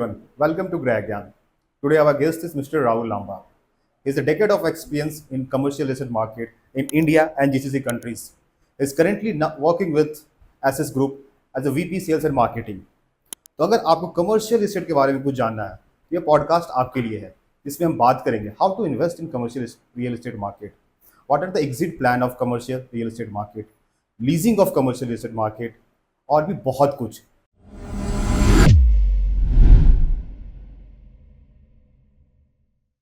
Everyone. Welcome to Gragyan. Today our guest is Mr. Rahul Lamba. He has a decade of experience in commercial estate market in India and GCC countries. He is currently working with SS Group as a VP Sales and Marketing. तो अगर आपको commercial estate के बारे में कुछ जानना है तो ये पॉडकास्ट आपके लिए है जिसमें हम बात करेंगे how to invest in commercial real estate market, what are the exit plan of commercial real estate market, leasing of commercial estate market और भी बहुत कुछ.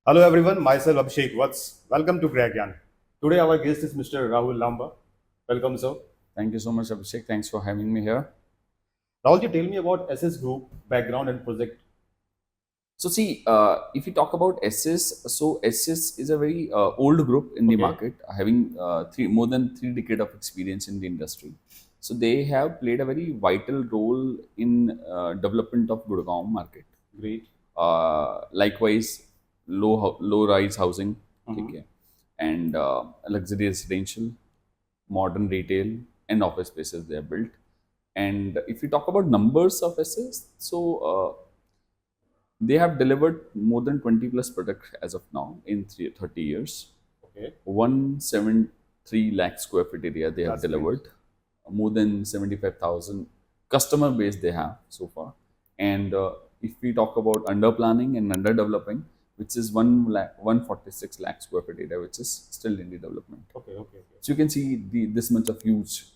Hello everyone, myself Abhishek Vats. Welcome to Gragyan. Today our guest is Mr. Rahul Lamba. Welcome, sir. Thank you so much, Abhishek. Thanks for having me here. Rahul, tell me about SS Group background and project. So, see, if you talk about SS, so SS is a very old group in the Okay. market, having more than 3 decades of experience in the industry. So, they have played a very vital role in development of Gurgaon market. Great. Likewise, low rise housing, okay, and luxury residential, modern retail, and office spaces they have built. And if you talk about numbers of SS, so they have delivered more than 20 plus products as of now in 30 years. Okay. 173 lakh square feet area they have That's delivered. More than 75,000 customer base they have so far. And if we talk about under planning and under developing, which is 146 lakh square feet area, which is still in the development. Okay. So you can see this much of huge,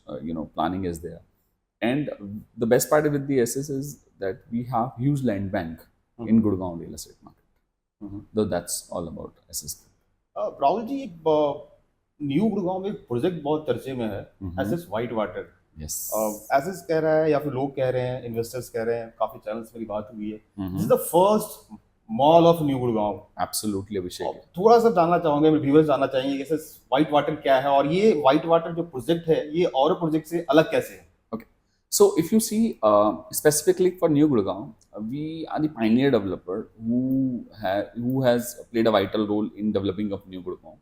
planning is there. And the best part with the SS is that we have huge land bank in Gurgaon real estate market. So that's all about SS. Rahul ji, एक new Gurgaon में एक project बहुत चर्चे में है, SS white water. Yes. SS कह रहा है या फिर लोग कह रहे हैं, इन्वेस्टर्स कह रहे हैं, काफी चैनल्स मेरी बात हुई है, this is the first mall of new Gurgaon. Absolutely, Abhishek. थोड़ा सा जानना चाहूंगा, मेरे व्यूअर्स जानना चाहेंगे कि एसएस वाइट वाटर क्या है और ये वाइट वाटर जो प्रोजेक्ट है ये और प्रोजेक्ट से अलग कैसे है. Okay. So if you see specifically for New Gurgaon, we are the pioneer developer who has played a vital role in developing of New Gurgaon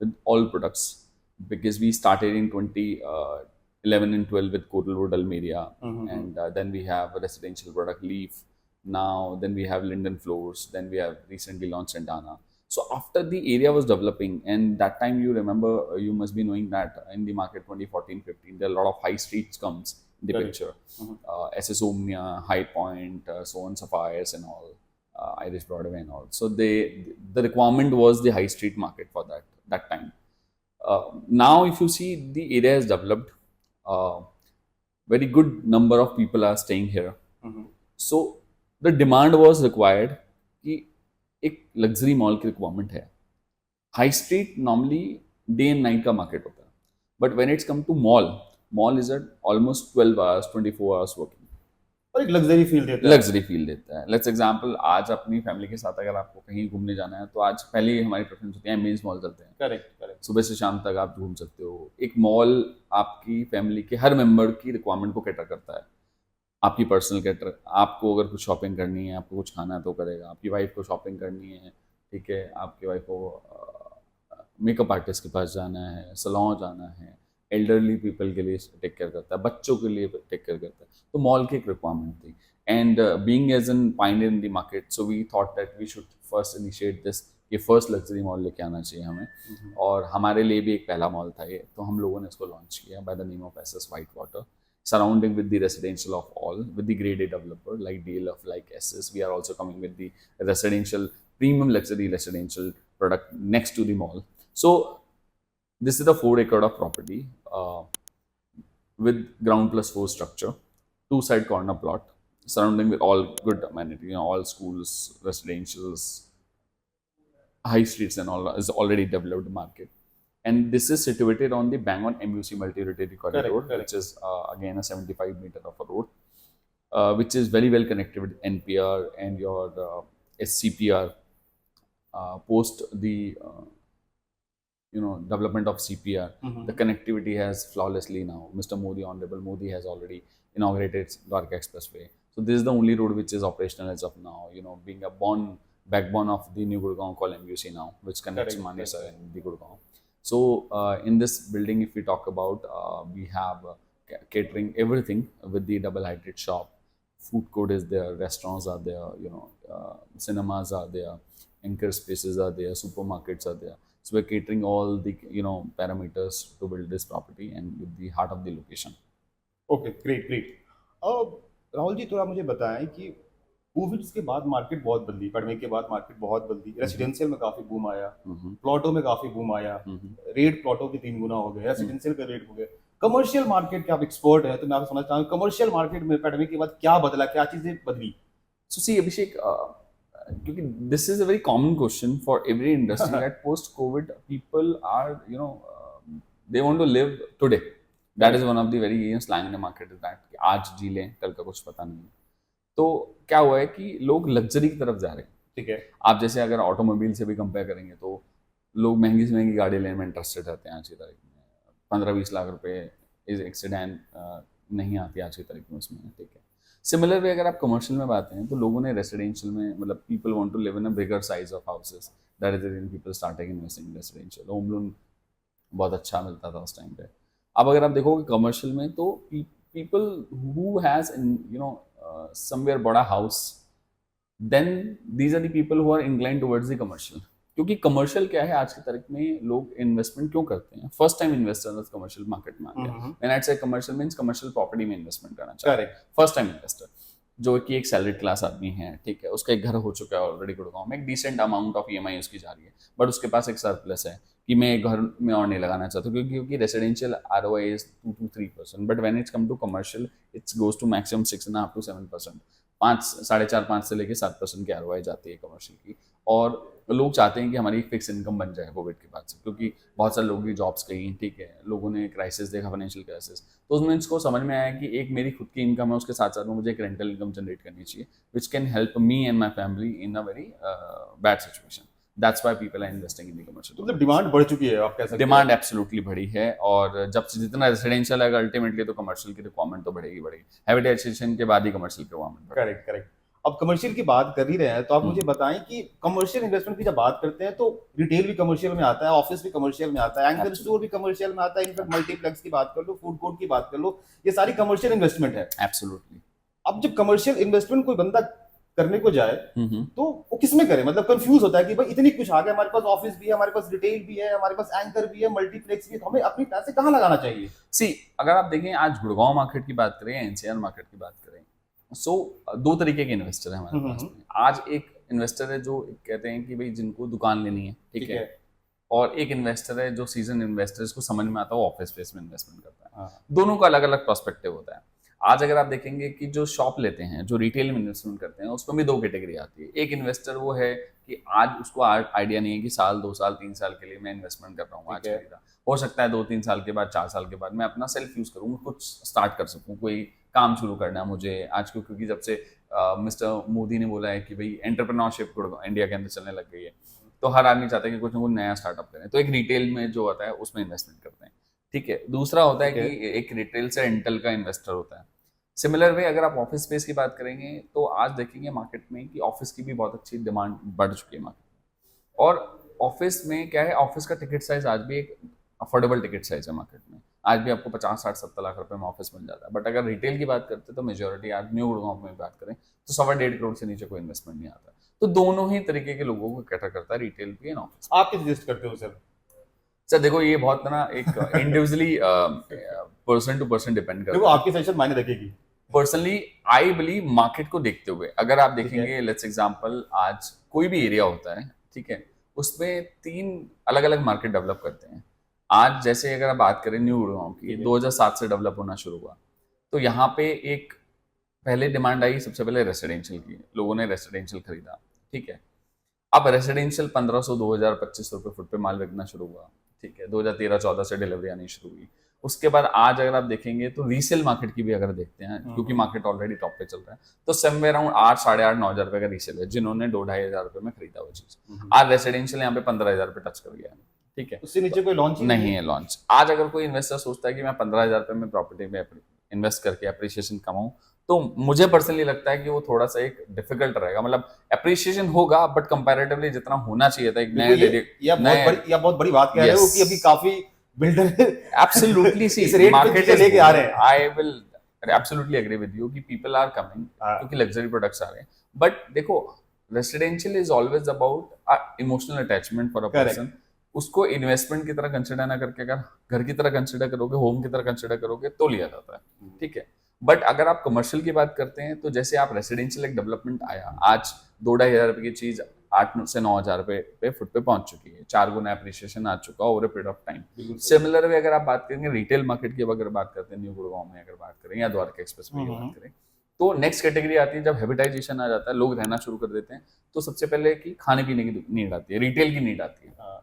with all products, because we started in 2011 and 12 with Cotalwood Almeria, and then we have a residential product Leaf. Now then we have Linden Floors. Then we have recently launched Santana. So after the area was developing, and that time you remember, you must be knowing that in the market 2014-15, there are a lot of high streets comes in the Correct. picture. SS Omnia, High Point, so on Sapphires and all, Irish Broadway and all. So the requirement was the high street market for that time. Now if you see, the area has developed. Very good number of people are staying here. So the demand was required कि एक luxury mall की requirement है. High street normally day and night का market होता है, but when it's come to mall is at almost 12 hours 24 hours working और एक luxury feel देता है. लग्जरी फील देता है. लेट्स एग्जांपल, आज अपनी फैमिली के साथ अगर आपको कहीं घूमने जाना है तो आज पहले ही हमारी प्रेफरेंस होती है मेंस मॉल चलते हैं. करेक्ट. सुबह से शाम तक आप घूम सकते हो. एक मॉल आपकी फैमिली के हर मेंबर की रिक्वायरमेंट को कैटर करता है. आपकी पर्सनल कैटर, आपको अगर कुछ शॉपिंग करनी है, आपको कुछ खाना है तो करेगा. आपकी वाइफ को शॉपिंग करनी है, ठीक है, आपकी वाइफ को मेकअप आर्टिस्ट के पास जाना है, सलॉन जाना है, एल्डरली पीपल के लिए टेक केयर करता है, बच्चों के लिए टेक केयर करता है. तो मॉल की एक रिक्वायरमेंट थी. And being as an pioneer in the market, so we thought that we should first initiate this, ये फर्स्ट लग्जरी मॉल लेके आना चाहिए हमें. और हमारे लिए भी एक पहला मॉल था ये, तो हम लोगों ने इसको लॉन्च किया by the name of SS white water, surrounding with the residential of all, with the grade A developer like DLF, like SS. We are also coming with the residential, premium luxury residential product next to the mall. So this is the 4 acre of property with ground plus 4 structure, 2 side corner plot, surrounding with all good amenity, all schools, residentials, high streets and all is already developed market. And this is situated on the bang on MUC multi-utility corridor, Correct. which is again a 75 meter of a road, which is very well connected with NPR and your SCPR. Post the development of CPR, the connectivity has flawlessly now. Mr. Modi, Honorable Modi, has already inaugurated Dwarka Expressway. So this is the only road which is operational as of now. Being a backbone of the new Gurgaon called MUC now, which connects Correct. Manesar and the Gurgaon. So in this building, if we talk about, we have catering everything with the double-heighted shop, food court is there, restaurants are there, cinemas are there, anchor spaces are there, supermarkets are there. So we're catering all the parameters to build this property and with the heart of the location. Okay, great great. अब राहुल जी थोड़ा मुझे बताएं कि Covid के बाद market बहुत बदली, pandemic के बाद मार्केट बहुत बदली, रेसिडेंशियल में काफी बूम आया, प्लॉटों में काफी बूम आया, रेट प्लॉटों के 3 गुना हो गए, रेसिडेंशियल का रेट हो गया। कमर्शियल मार्केट के आप एक्सपर्ट हैं, तो मैं आपसे समझना चाहूंगा कमर्शियल मार्केट में पैंडेमिक के बाद क्या बदला, क्या चीजें बदली? So see, Abhishek, क्योंकि this is a very common question for every industry that post-COVID people are, they want to live today. That is one of the very slang in the market is that कि आज जी लें, कल का कुछ पता नहीं। तो क्या हुआ है कि लोग लग्जरी की तरफ जा रहे हैं। ठीक है। आप जैसे अगर ऑटोमोबाइल से भी कंपेयर करेंगे तो लोग महंगी से महंगी गाड़ी लेने में इंटरेस्टेड रहते हैं आज की तारीख में। 15-20 लाख रुपए इज एक सेडान नहीं आती आज की तारीख में उसमें, ठीक है। सिमिलर वे अगर आप कमर्शियल में बात करें तो लोगों ने रेसिडेंशियल में, मतलब people want to live in a bigger size of houses, that is the reason people started investing in residential. Home loan बहुत अच्छा मिलता था उस टाइम पे। अब अगर आप देखोगे कमर्शियल में तो पीपल हु हैज समवेयर बड़ा house, then these are the people who are inclined towards the commercial. क्योंकि कमर्शियल क्या है आज की तारीख में, लोग इन्वेस्टमेंट क्यों करते हैं? First time investor commercial market में आ गया। व्हेन आई से कमर्शियल मींस कमर्शियल प्रॉपर्टी में इन्वेस्टमेंट करना चाहते हैं, फर्स्ट टाइम इन्वेस्टर जो कि एक सैलरीड क्लास आदमी है, ठीक है, उसका एक घर हो चुका है ऑलरेडी गुड़गांव में, एक डिसेंट अमाउंट ऑफ EMI उसकी जा रही है, बट उसके पास एक सरप्लस है कि मैं घर में और नहीं लगाना चाहता, क्योंकि residential ROI is 2 to 3%, but when it's come to commercial it's goes to maximum 6.5 to 7%, 5.5 से लेके 7% की ROI जाती है कमर्शियल की। और लोग चाहते हैं कि हमारी एक फिक्स इनकम बन जाए कोविड के बाद से, क्योंकि बहुत सारे लोगों की जॉब्स गई, ठीक है, लोगों ने क्राइसिस देखा, फाइनेंशियल क्राइसिस, तो उसमें इसको समझ में आया कि एक मेरी खुद की इनकम है, उसके साथ साथ में मुझे एक रेंटल इनकम जनरेट करनी चाहिए which can help me and my family in a very bad situation. That's why people are investing in the commercial. मतलब डिमांड बढ़ चुकी है, आप कह सकते हैं। डिमांड एब्सोल्युटली बढ़ी है, और जब से जितना रेसिडेंशियल है अल्टीमेटली तो कमर्शियल की रिक्वायरमेंट तो बढ़ेगी। हैबिटेशन के बाद ही कमर्शियल की रिक्वायरमेंट। Correct correct. अब कमर्शियल की बात कर ही रहे हैं तो आप मुझे बताएं कि कमर्शियल इन्वेस्टमेंट की जब बात करते हैं तो रिटेल भी कमर्शियल में आता है, ऑफिस भी कमर्शियल में आता है, एंकर स्टोर भी कमर्शियल में आता है, इनफैक्ट मल्टीप्लेक्स की बात कर लो, फूड कोर्ट की बात कर लो, ये सारी कमर्शियल इन्वेस्टमेंट है। एब्सोल्युटली। अब जब कमर्शियल इन्वेस्टमेंट कोई बंदा करने को जाए तो वो किसमें करे? मतलब कंफ्यूज होता है कि भाई इतनी कुछ आ गया, हमारे पास ऑफिस भी है, हमारे पास रिटेल भी है, हमारे पास एंकर भी है, मल्टीप्लेक्स भी है, तो हमें अपनी पैसे कहाँ लगाना चाहिए? सी, अगर आप देखें आज गुड़गांव मार्केट की बात करें, NCR मार्केट की बात करें, सो दो तरीके के इन्वेस्टर हैं हमारे पास में। आज एक इन्वेस्टर है जो कहते हैं कि भाई जिनको दुकान लेनी है, ठीक है, और एक इन्वेस्टर है जो सीजन इन्वेस्टर, इसको समझ में आता है वो ऑफिस स्पेस में इन्वेस्टमेंट करता है। दोनों का अलग अलग पर्सपेक्टिव होता है। आज अगर आप देखेंगे कि जो शॉप लेते हैं, जो रिटेल में इन्वेस्टमेंट करते हैं, उसमें भी 2 कैटेगरी आती है। एक इन्वेस्टर वो है कि आज उसको आइडिया नहीं है कि साल 2 साल 3 साल के लिए मैं इन्वेस्टमेंट कर रहा हूँ, आज खरीदा, हो सकता है 2-3 साल के बाद, 4 साल के बाद मैं अपना सेल्फ यूज करूँ, कुछ स्टार्ट कर सकूँ, कोई काम शुरू करना है मुझे आज, क्योंकि जब से मिस्टर मोदी ने बोला है कि भाई एंटरप्रेन्योरशिप इंडिया के अंदर चलने लग गई है, तो हर आदमी चाहता है कि कुछ ना कुछ नया स्टार्टअप करें, तो एक रिटेल में जो होता है उसमें इन्वेस्टमेंट करते हैं, ठीक है। दूसरा होता है कि एक रिटेल से रेंटल का इन्वेस्टर होता है। सिमिलर वे अगर आप ऑफिस स्पेस की बात करेंगे तो आज देखेंगे मार्केट में कि ऑफिस की भी बहुत अच्छी डिमांड बढ़ चुकी है मार्केट में। और ऑफिस में क्या है, ऑफिस का टिकट साइज आज भी एक अफोर्डेबल टिकट साइज है मार्केट में। आज भी आपको 50-60-70 लाख रुपए में ऑफिस मिल जाता है। बट अगर रिटेल की बात करते हैं तो मेजोरिटी आज न्यू गुड़गांव में बात करें तो 1.25 करोड़ से नीचे कोई इन्वेस्टमेंट नहीं आता। तो दोनों ही तरीके के लोगों को कैटर करता है, रिटेल भी एंड ऑफिस। आप क्या सजेस्ट करते हो सर? सर देखो, ये बहुत ना एक individually person to person depend करता है। देखो आपकी सजेशन मायने रखेगी। पर्सनली आई बिलीव मार्केट को देखते हुए, अगर आप देखेंगे लेट्स एग्जांपल, आज कोई भी एरिया होता है, ठीक है, उसमें 3 अलग अलग मार्केट डेवलप करते हैं। आज जैसे अगर आप बात करें न्यू गुड़गांव की, 2007 से डेवलप होना शुरू हुआ, तो यहाँ पे एक पहले डिमांड आई सबसे पहले रेसिडेंशियल की, लोगों ने रेसिडेंशियल खरीदा, ठीक है। अब रेसिडेंशियल 1500, 2000, 2500 रुपये फुट पे माल बिकना शुरू हुआ, ठीक है। 2013-14 से डिलीवरी आनी शुरू हुई। उसके बाद आज अगर आप देखेंगे तो रीसेल मार्केट की भी अगर देखते हैं, क्योंकि मार्केट ऑलरेडी टॉप पे चल रहा है, तो समवे अराउंड 8, 8.5, 9 हज़ार रुपए का रीसेल है, जिन्होंने 2-2.5 हज़ार रुपए में खरीदा वो चीज। आज रेसिडेंशियल यहाँ पे 15,000 रुपए टच कर गया है, ठीक है, उससे नीचे कोई लॉन्च नहीं है लॉन्च। आज अगर कोई इन्वेस्टर सोचता है कि मैं 15,000 रुपए में प्रॉपर्टी में इन्वेस्ट करके अप्रिसिएशन कमाऊं, तो मुझे पर्सनली लगता है कि वो थोड़ा सा एक डिफिकल्ट रहेगा। मतलब अप्रिसिएशन होगा बट कंपैरेटिवली जितना होना चाहिए था एक नया बहुत बड़ी बात कह रहे हो कि अभी काफी बिल्डर एब्सोल्युटली सी इस रेट पे मार्केट लेके आ रहे हैं। I will absolutely agree with you कि पीपल आर कमिंग हाँ। क्योंकि लग्जरी प्रोडक्ट्स आ रहे हैं। बट देखो, residential is always about emotional attachment for a Correct. Person. उसको इन्वेस्टमेंट की तरह कंसिडर ना करके अगर घर की तरह कंसिडर करोगे, होम की तरह कंसिडर करोगे तो लिया जाता है, ठीक है। बट अगर आप कमर्शियल की बात करते हैं तो जैसे आप रेसिडेंशियल एक डेवलपमेंट आया, आज 2-2.5 हज़ार रुपए की चीज 8 से 9 हज़ार रुपए पे फुट पे पहुंच चुकी है, 4 गुना एप्रिसिएशन आ चुका over a period of time. बिल्कुल सही। सिमिलर वे अगर आप बात करेंगे रिटेल मार्केट की, अगर बात करते हैं न्यू गुड़गांव में अगर बात करें या द्वारका एक्सप्रेस में बात करें, तो नेक्स्ट कैटेगरी आती है जब हैबिटाइजेशन आ जाता है, लोग रहना शुरू कर देते हैं, तो सबसे पहले की खाने पीने की नीड आती है, रिटेल की नीड आती है। हाँ।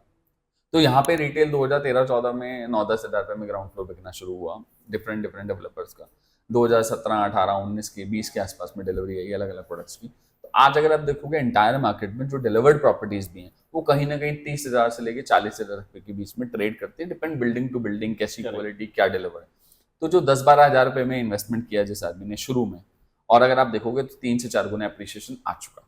तो यहाँ पे रिटेल 2013-14 में 9-10 हज़ार रुपए में ग्राउंड फ्लोर बिकना शुरू हुआ डिफरेंट डिफरेंट डेवलपर्स का। 2017, 18, 19 की 20 के आसपास में डिलीवरी आई अलग अलग प्रोडक्ट्स की। तो आज अगर आप देखोगे एंटायर मार्केट में जो डिलीवर्ड प्रॉपर्टीज भी हैं वो कहीं ना कहीं 30,000 से लेके 40,000 रुपए के बीच में ट्रेड करती है, डिपेंड बिल्डिंग टू बिल्डिंग, कैसी क्वालिटी, क्या डिलीवर है। तो जो 10-12 हज़ार रुपए में इन्वेस्टमेंट किया जिस आदमी ने शुरू में, और अगर आप देखोगे तो 3 से 4 गुना एप्रिसिएशन आ चुका।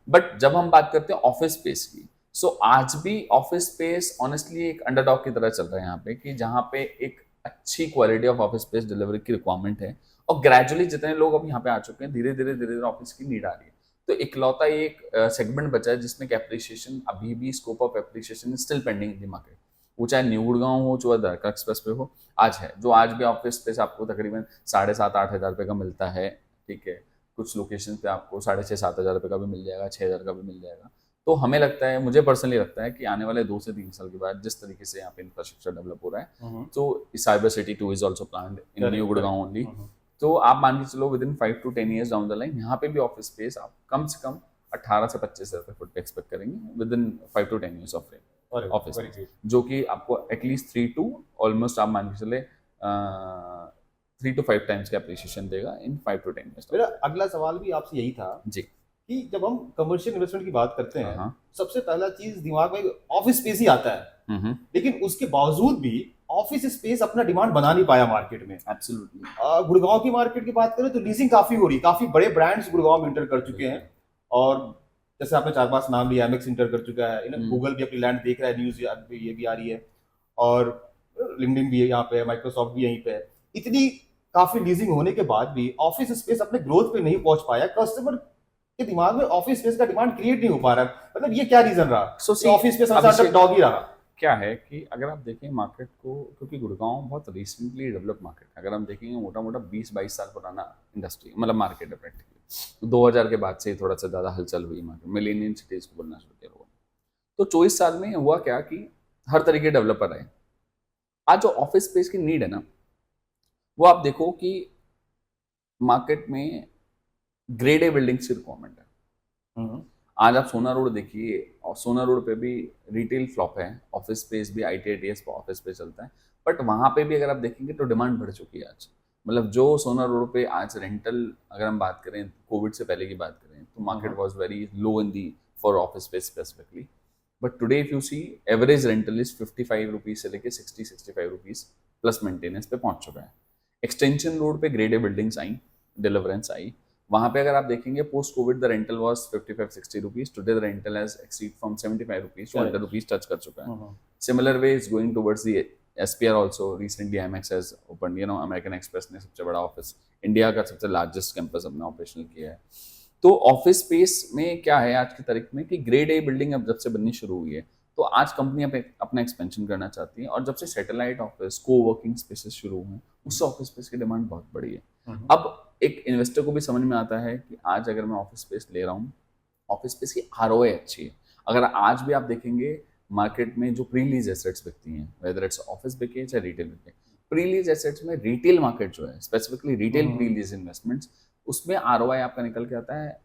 बट जब हम बात करते हैं ऑफिस स्पेस की, सो आज भी ऑफिस स्पेस ऑनेस्टली एक अंडरडॉग की तरह चल रहा है यहाँ पे, कि जहाँ पे एक अच्छी quality of office space delivery की रिक्वायरमेंट है, और ग्रेजुअली जितने लोग अब यहाँ पे आ चुके हैं धीरे धीरे ऑफिस की नीड आ रही है। तो इकलौता एक सेगमेंट बचा है जिसमें एप्रिसिएशन अभी भी, scope of appreciation is still pending in the market. वो चाहे न्यू गुड़गांव हो, चाहे द्वारका एक्सप्रेस पे हो, आज है जो आज भी ऑफिस स्पेस आपको तकरीबन 7,500-8 हज़ार रुपए का मिलता है, ठीक है। कुछ लोकेशन पे आपको 6,500-7 हज़ार रुपए का भी मिल जाएगा, 6 हज़ार का भी मिल जाएगा। तो हमें लगता है, मुझे पर्सनली लगता है कि आने वाले 2 से 3 साल के बाद जिस तरीके से यहाँ पे इंफ्रास्ट्रक्चर डेवलप हो रहा है, तो cyber city 2 is also planned in new Gurgaon only. तो आप मान के चलो with in 5 to 10 years down the line यहाँ पे भी ऑफिस स्पेस आप कम से कम 18 से 25 हज़ार रुपए फुट पे एक्सपेक्ट करेंगे with in 5 to 10 years of office space, जो कि आपको एटलीस्ट 3 to ऑलमोस्ट आप मान के चले 3 to 5 टाइम्स का एप्रिसिएशन देगा इन 5 to 10 years। मेरा अगला सवाल भी आपसे यही था जी, कि जब हम कमर्शियल इन्वेस्टमेंट की बात करते हैं, हाँ। सबसे पहला चीज दिमाग में ऑफिस स्पेस ही आता है, लेकिन उसके बावजूद भी ऑफिस स्पेस अपना डिमांड बना नहीं पाया मार्केट में। एब्सोल्युटली। गुड़गांव की मार्केट की बात करें तो लीजिंग काफी हो रही, काफी बड़े ब्रांड्स गुड़गांव में इंटर कर चुके हैं, और जैसे आपने 4-5 नाम लिया, एमएक्स इंटर कर चुका है, गूगल भी अपनी लैंड देख रहा है, न्यूज ये भी आ रही है, और लिंक्डइन भी है यहाँ पे, माइक्रोसॉफ्ट भी यहीं पे है। इतनी काफी लीजिंग होने के बाद भी ऑफिस स्पेस अपने ग्रोथ पे नहीं पहुंच पाया, कस्टमर के दिमाग में ऑफिस स्पेस का डिमांड क्रिएट नहीं हो पा रहा है। मतलब ये क्या रीजन रहा? ऑफिस स्पेस हमेशा डॉग ही रहा। क्या है कि अगर आप देखें मार्केट को, क्योंकि गुड़गांव बहुत रिसेंटली डेवलप मार्केट है, अगर हम देखेंगे मोटा मोटा 20-22 साल पुराना इंडस्ट्री मतलब मार्केट है प्रैक्टिकली। 2000 के बाद से ही थोड़ा सा ज़्यादा हलचल हुई मार्केट, मिलेनियम सिटीज़ को बोलना शुरू किया लोगों ने। तो 24 साल में हुआ क्या कि हर तरीके के डेवलपर आए। आज जो ऑफिस स्पेस की नीड है ना, वो आप देखो कि मार्केट में ग्रेड ए बिल्डिंग्स की रिक्वायरमेंट है। आज आप सोना रोड देखिए, और सोना रोड पे भी रिटेल फ्लॉप है, ऑफिस स्पेस भी ITITS ऑफिस स्पेस चलता है, बट वहाँ पे भी अगर आप देखेंगे तो डिमांड बढ़ चुकी है आज। मतलब जो सोना रोड पे आज रेंटल, अगर हम बात करें कोविड से पहले की बात करें, तो market was very low in the for office space specifically, but today if you see average rental is 55 rupees से लेके 60-65 रुपीज प्लस मेंटेनेंस पे पहुंच चुका है। एक्सटेंशन रोड पे ग्रेड ए बिल्डिंग्स आई, डिलीवरेंस आई, वहां पे अगर आप देखेंगे post covid the rental was 55-60 rupees, today the rental has exceed from 75 rupees to 100 rupees touch कर चुका है। Similar way is going towards the SPR आल्सो। Recently IMAX has opened, you know, American Express ने सबसे बड़ा office, India का सबसे largest campus अपना ऑपरेशनल किया है। तो ऑफिस स्पेस में क्या है आज की तारीख में कि ग्रेड ए बिल्डिंग अब जब से बननी शुरू हुई है, तो आज कंपनी अपना एक्सपेंशन करना चाहती है, और जब से सैटेलाइट ऑफिस, को वर्किंग स्पेसेस शुरू हुए हैं, उससे ऑफिस स्पेस की डिमांड बहुत बड़ी है। अब एक इन्वेस्टर को भी समझ में आता है कि आज अगर मैं ऑफिस स्पेस ले रहा हूँ, ऑफिस स्पेस की ROI अच्छी है। अगर आज भी आप देखेंगे मार्केट में जो प्री लीज एसेट्स बिकती हैं, वेदर इट्स ऑफिस बिके चाहे रिटेल बिके, प्री लीज एसेट्स में रिटेल मार्केट जो है, specifically retail pre lease investments, उसमें ROI आपका निकल के आता है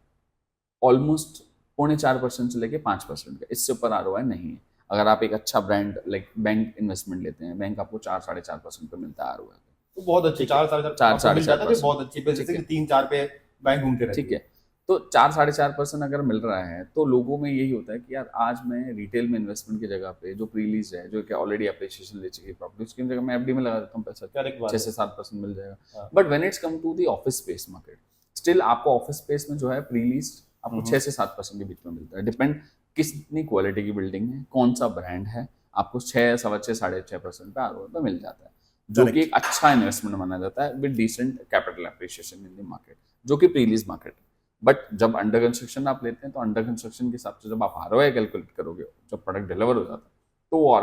ऑलमोस्ट 4.25% से लेके 5% का, इससे ऊपर ROI नहीं है। अगर आप एक अच्छा ब्रांड लाइक बैंक इन्वेस्टमेंट लेते हैं, बैंक आपको 4-4.5% पे मिलता है ROI। तो बहुत अच्छी, 4-4.5% बहुत अच्छी, जैसे कि 3-4 पे बैंक घूमते रहते हैं। ठीक है, तो 4-4.5% अगर मिल रहा है, तो लोगों में यही होता है कि यार आज मैं रिटेल में इन्वेस्टमेंट की जगह पे जो प्री लीज है, जो कि ऑलरेडी एप्रिसिएशन ले चुकी है प्रॉपर्टी, उसकी जगह मैं FD में लगा देता हूँ पैसा, 6 से 7% मिल जाएगा। But when it's come to the office space market, still आपको ऑफिस स्पेस में जो है प्री लीज आपको 6 से 7% के बीच में मिलता है। डिपेंड कितनी क्वालिटी की बिल्डिंग है, कौन सा ब्रांड है, आपको 6, 6.25, 6.5% पे ROI पे मिल जाता है। जो कि Correct. एक अच्छा इन्वेस्टमेंट माना जाता है with decent capital appreciation in the market, जो कि प्री लीज मार्केट है। बट जब अंडर कंस्ट्रक्शन आप लेते हैं तो अंडर कंस्ट्रक्शन के हिसाब से जब आप आरओआई कैलकुलेट करोगे, जब प्रोडक्ट डिलीवर हो जाता है, तो वो